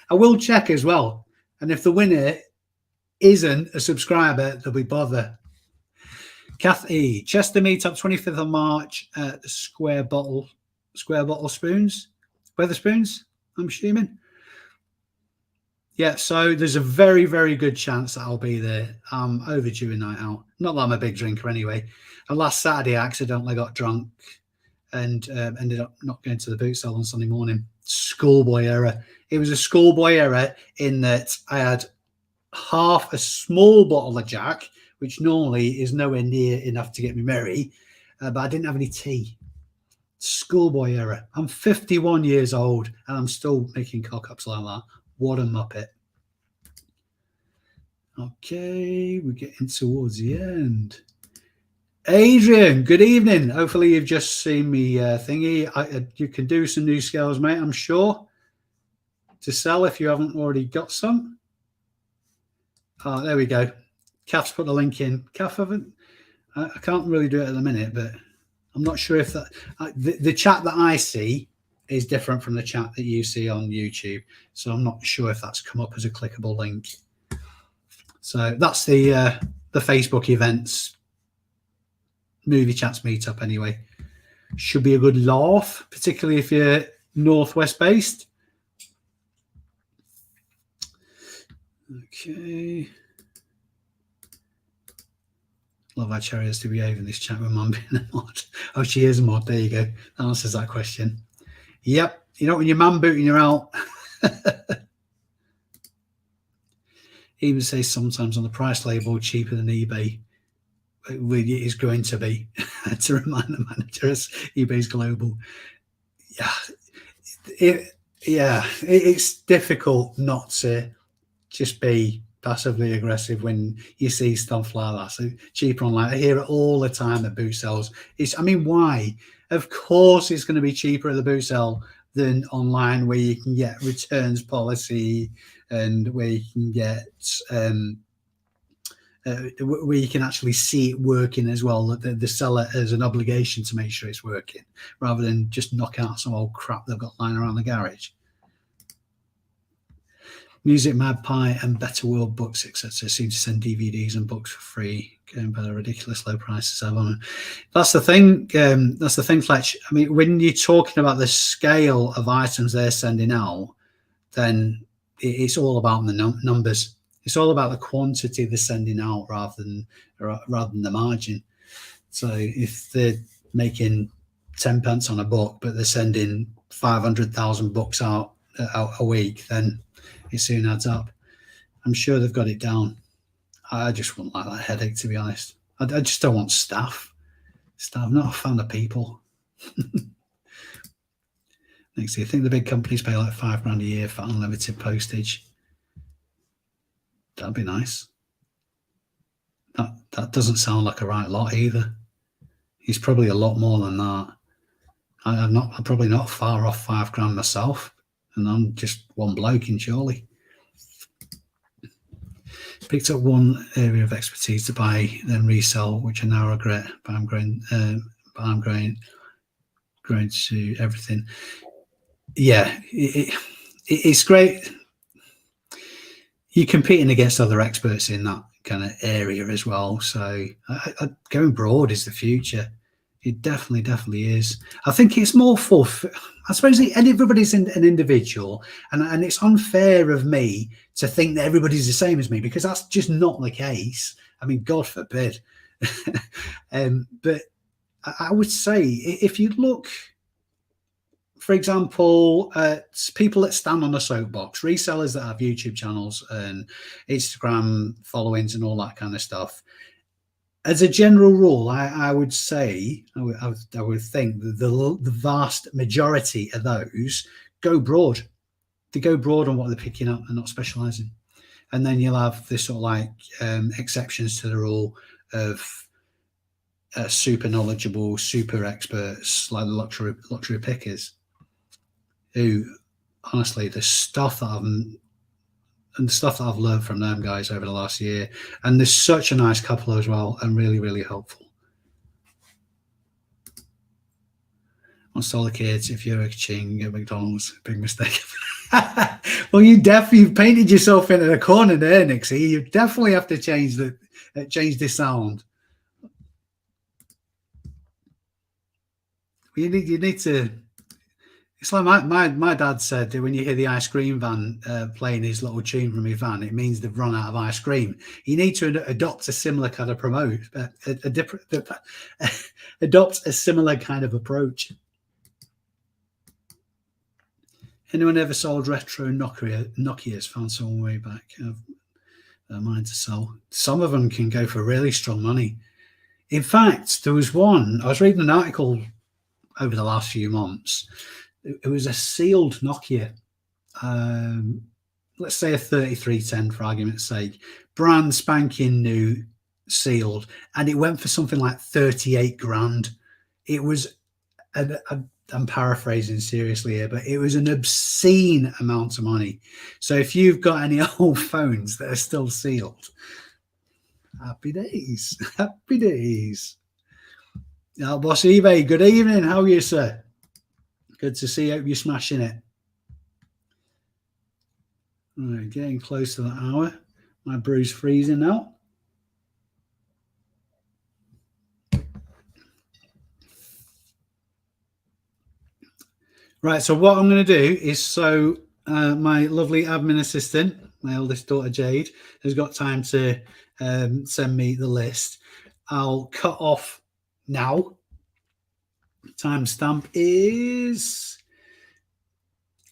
I will check as well. And if the winner isn't a subscriber, there'll be bother. Kath E. Chester meetup 25th of March at Square Bottle Spoons. Weatherspoons, I'm assuming. Yeah, so there's a very, very good chance that I'll be there. I'm overdue a night out. Not that I'm a big drinker anyway. And last Saturday, I accidentally got drunk and ended up not going to the boot sale on Sunday morning. Schoolboy error. It was a schoolboy error in that I had half a small bottle of Jack, which normally is nowhere near enough to get me merry, but I didn't have any tea. Schoolboy error. I'm 51 years old and I'm still making cock-ups like that. What a muppet. Okay, we're getting towards the end. Adrian, good evening. Hopefully you've just seen me thingy. You can do some new scales, mate, I'm sure, to sell if you haven't already got some. Oh, there we go. Kath's put the link in. Kath, I can't really do it at the minute, but I'm not sure if that... the chat that I see is different from the chat that you see on YouTube. So I'm not sure if that's come up as a clickable link. So that's the Facebook events movie chats meetup anyway. Should be a good laugh, particularly if you're Northwest based. Okay. Love how Cherry has to behave in this chat with Mum being a mod. Oh, she is a mod. There you go. That answers that question. Yep. You know, when your man booting you out. Even say sometimes on the price label cheaper than eBay. It is going to be to remind the managers eBay's global. It's difficult not to just be passively aggressive when you see stuff like that. So cheaper online. I hear it all the time that boot sells. Why? Of course it's going to be cheaper at the boot sale than online, where you can get returns policy and where you can get where you can actually see it working as well. The seller has an obligation to make sure it's working, rather than just knock out some old crap they've got lying around the garage. Music Magpie and Better World Books, etc., seem to send DVDs and books for free, going by the ridiculous low prices. That's the thing. That's the thing, Fletch. I mean, when you're talking about the scale of items they're sending out, then it's all about the numbers. It's all about the quantity they're sending out rather than the margin. So if they're making 10 pence on a book, but they're sending 500,000 books out a week, then it soon adds up. I'm sure they've got it down. I just wouldn't like that headache, to be honest. I just don't want staff. I'm not a fan of people. Next year, I think the big companies pay like £5 a year for unlimited postage. That'd be nice. That doesn't sound like a right lot either. He's probably a lot more than that. I'm probably not far off £5 myself, and I'm just one bloke in Chorley. Picked up one area of expertise to buy then resell, which I now regret. But I'm going to everything. Yeah, it's great. You're competing against other experts in that kind of area as well. So going broad is the future. It definitely is. I think it's more for, I suppose everybody's an individual, and it's unfair of me to think that everybody's the same as me, because that's just not the case. I mean, God forbid. But I would say if you look, for example, people that stand on a soapbox, resellers that have YouTube channels and Instagram followings and all that kind of stuff, as a general rule, I would say, I would think that the vast majority of those go broad. They go broad on what they're picking up and not specialising. And then you'll have this sort of like exceptions to the rule of super knowledgeable, super experts, like the luxury pickers, who, honestly, the stuff that I've learned from them guys over the last year, and there's such a nice couple as well, and really helpful. Once all the kids, if you're a ching at McDonald's, big mistake. Well, you've painted yourself into a corner there, Nixie. You definitely have to change the sound. You need to. It's like my dad said that when you hear the ice cream van playing his little tune from his van, it means they've run out of ice cream. You need to adopt a similar kind of adopt a similar kind of approach. Anyone ever sold retro Nokias? Found someone way back. Mine to sell. Some of them can go for really strong money. In fact, there was one. I was reading an article over the last few months. It was a sealed Nokia, let's say a 3310 for argument's sake, brand spanking new, sealed, and it went for something like 38 grand. It was, I'm paraphrasing seriously here, but it was an obscene amount of money. So if you've got any old phones that are still sealed, happy days, happy days. Now, Boss eBay, good evening. How are you, sir? Good to see you. Hope you're smashing it. All right, getting close to the hour. My brew's freezing now. Right, so what I'm going to do is, my lovely admin assistant, my oldest daughter Jade, has got time to send me the list. I'll cut off now. Timestamp is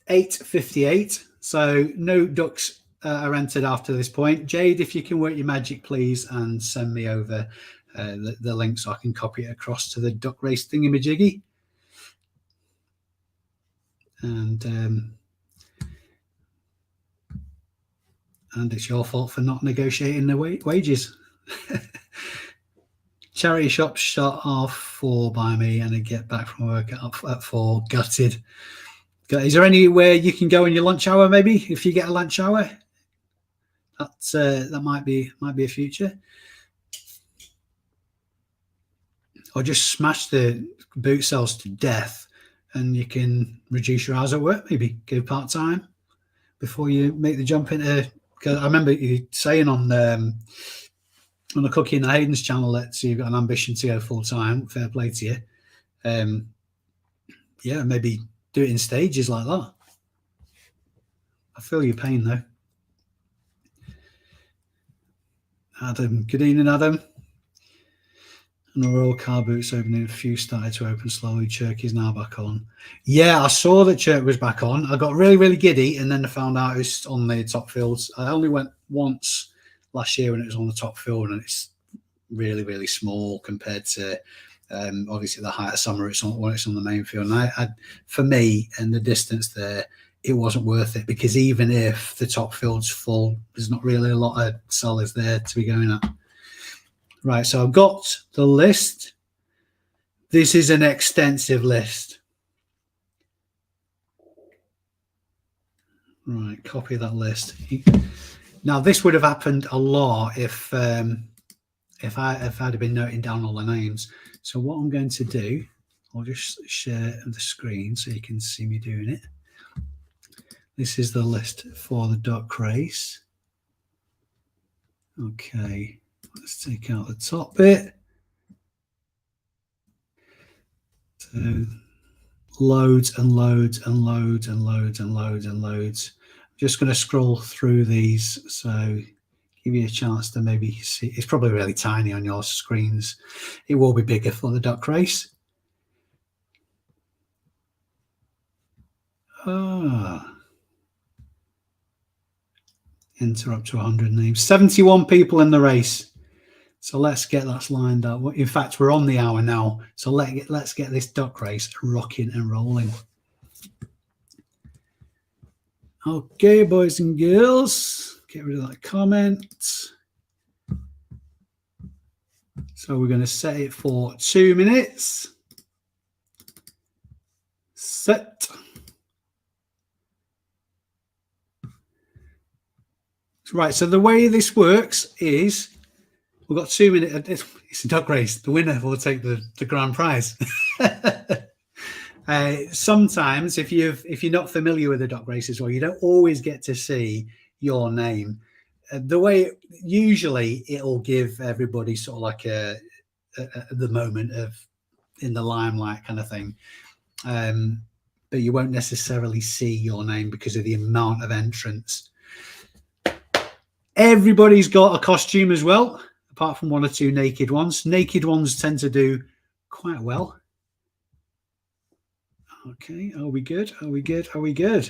8:58, so no ducks are entered after this point. Jade, if you can work your magic, please, and send me over the link so I can copy it across to the duck race thingamajiggy. And it's your fault for not negotiating the wages. Charity shops shut off 4 by me, and I get back from work at 4. Gutted. Is there anywhere you can go in your lunch hour? Maybe if you get a lunch hour, that might be a future. Or just smash the boot sales to death, and you can reduce your hours at work. Maybe go part time before you make the jump into. Because I remember you saying on the Cookie and the Hayden's channel that you've got an ambition to go full time. Fair play to you. Yeah, maybe do it in stages like that. I feel your pain though. Adam, good evening, Adam. And we're all car boots opening. A few started to open slowly. Chirk is now back on. Yeah, I saw that Chirk was back on. I got really giddy, and then I found out it was on the top fields. I only went once last year when it was on the top field, and it's really small compared to Obviously, the height of summer, it's on when it's on the main field. And for me, and the distance there, it wasn't worth it, because even if the top field's full, there's not really a lot of solids there to be going at. Right, so I've got the list. This is an extensive list. Right, copy that list. Now, this would have happened a lot if I'd have been noting down all the names. So what I'm going to do, I'll just share the screen so you can see me doing it. This is the list for the duck race. Okay, let's take out the top bit. So loads and loads and loads and loads and loads and loads. I'm just going to scroll through these, so give you a chance to maybe see. It's probably really tiny on your screens. It will be bigger for the duck race. Enter up to 100 names. 71 people in the race. So let's get that lined up. In fact, we're on the hour now. So let's get this duck race rocking and rolling. Okay, boys and girls, get rid of that comment. So we're going to set it for 2 minutes. Set. Right, so the way this works is we've got 2 minutes. It's a duck race. The winner will take the grand prize. Sometimes, if you're not familiar with the duck race as well, you don't always get to see your name. The way usually it'll give everybody sort of like the moment of in the limelight kind of thing, but you won't necessarily see your name because of the amount of entrants. Everybody's got a costume as well, apart from 1 or 2 naked ones. Naked ones tend to do quite well. Okay, are we good? Are we good? Are we good?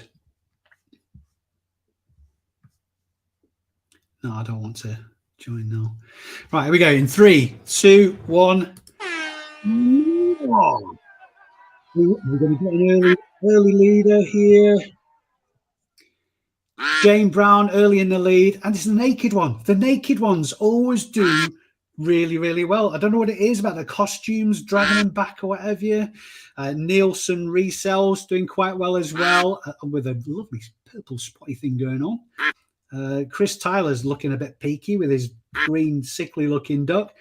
No, I don't want to join now. Right, here we go. In 3, 2, 1. Oh, we're going to get an early leader here. Jane Brown early in the lead, and it's the naked one. The naked ones always do really, really well. I don't know what it is about the costumes dragging them back or whatever. Nielsen Resells doing quite well as well, with a lovely purple spotty thing going on. Chris Tyler's looking a bit peaky with his green, sickly looking duck.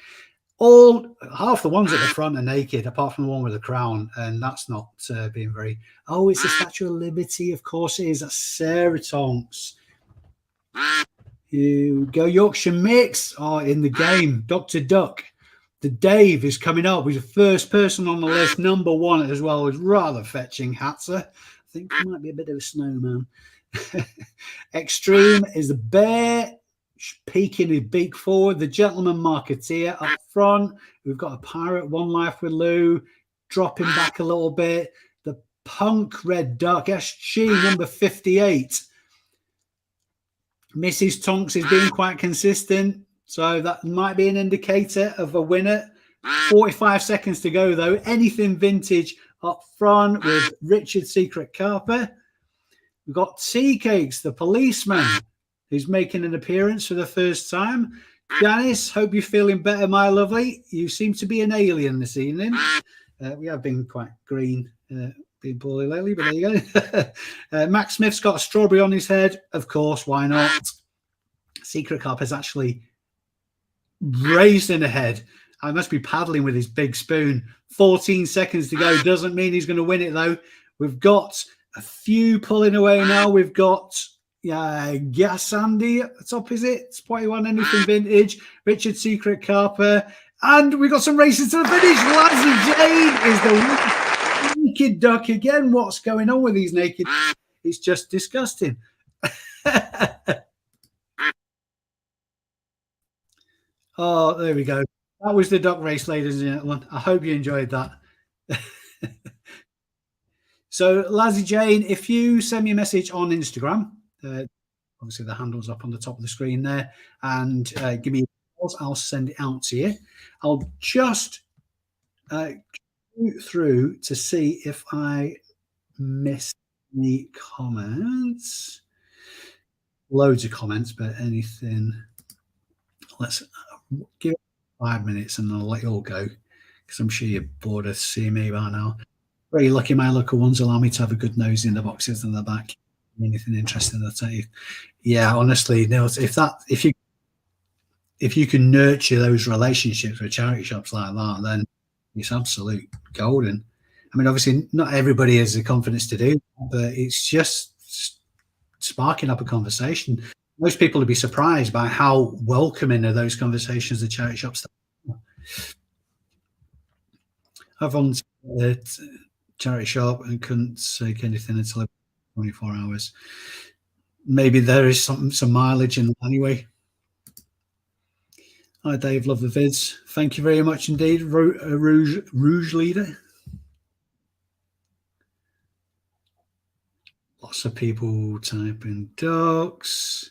Half the ones at the front are naked, apart from the one with the crown, and that's not being very. Oh, it's the Statue of Liberty, of course it is. That's Sarah Tonks. Here we go, Yorkshire Mix. Oh, in the game, Dr. Duck. The Dave is coming up. He's the first person on the list, number 1 as well. Is rather fetching Hatzer. I think he might be a bit of a snowman. Extreme is the bear, peeking his beak forward. The Gentleman Marketeer up front. We've got a pirate, One Life with Lou, dropping back a little bit. The Punk Red Duck, SG number 58. Mrs. Tonks is being quite consistent, so that might be an indicator of a winner. 45 seconds to go, though. Anything Vintage up front with Richard Secret Carper. We've got Tea Cakes, the policeman, who's making an appearance for the first time. Janice, hope you're feeling better, my lovely. You seem to be an alien this evening. We have been quite green, being poorly lately, but there you go. Max Smith's got a strawberry on his head. Of course, why not? Secret Carper's actually racing ahead. I must be paddling with his big spoon. 14 seconds to go. Doesn't mean he's going to win it, though. We've got a few pulling away now. We've got Gas Andy at the top, is it? Spotty One, Anything Vintage, Richard Secret Carper, and we've got some races to the finish. Lassie Jane is the naked duck again. What's going on with these naked? It's just disgusting. Oh, there we go. That was the duck race, ladies and gentlemen. I hope you enjoyed that. So, Lassie Jane, if you send me a message on Instagram, obviously the handle's up on the top of the screen there, and give me a call, I'll send it out to you. I'll just Go through to see if I missed any comments. Loads of comments, but anything. Let's give it 5 minutes and I'll let you all go because I'm sure you're bored of seeing me by now. Very lucky my local ones allow me to have a good nose in the boxes and the back. Anything interesting, I'll tell you. Yeah, honestly, no, if you can nurture those relationships with charity shops like that, then it's absolute golden. I mean, obviously, not everybody has the confidence to do that, but it's just sparking up a conversation. Most people would be surprised by how welcoming are those conversations the charity shops. I've owned a charity shop and couldn't say anything until 24 hours. Maybe there is some mileage in that anyway. Hi, Dave. Love the vids. Thank you very much indeed, Rouge Leader. Lots of people typing ducks.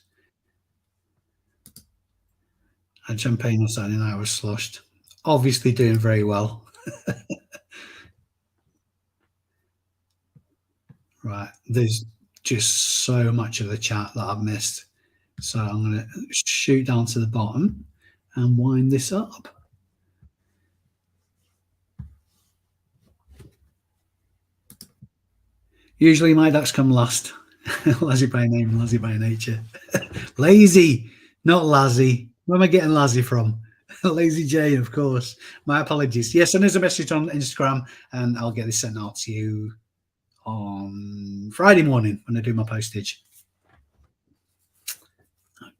And champagne on Saturday night was sloshed. Obviously doing very well. Right. There's just so much of the chat that I've missed. So I'm going to shoot down to the bottom and wind this up. Usually my ducks come last. Lazy by name, lazy by nature. Lazy, not Lazzy. Where am I getting Lazzy from? Lazy Jane, of course. My apologies. Yes, send us a message on Instagram and I'll get this sent out to you on Friday morning when I do my postage.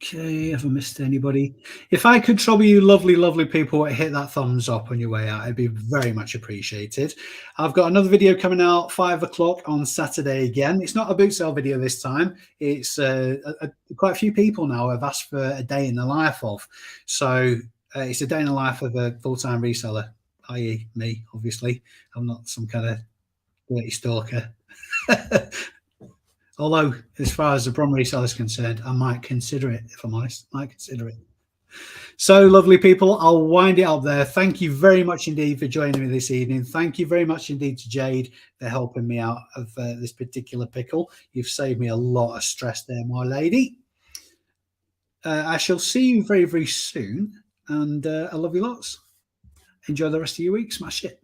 Okay, have I missed anybody? If I could trouble you lovely, lovely people, hit that thumbs up on your way out. It'd be very much appreciated. I've got another video coming out 5 o'clock on Saturday again. It's not a boot sale video this time. It's quite a few people now have asked for a day in the life of. So it's a day in the life of a full-time reseller, i.e. me, obviously. I'm not some kind of dirty stalker. Although, as far as the Brom reseller is concerned, I might consider it, if I'm honest. Might consider it. So, lovely people, I'll wind it up there. Thank you very much indeed for joining me this evening. Thank you very much indeed to Jade for helping me out of this particular pickle. You've saved me a lot of stress there, my lady. I shall see you very, very soon. And I love you lots. Enjoy the rest of your week. Smash it.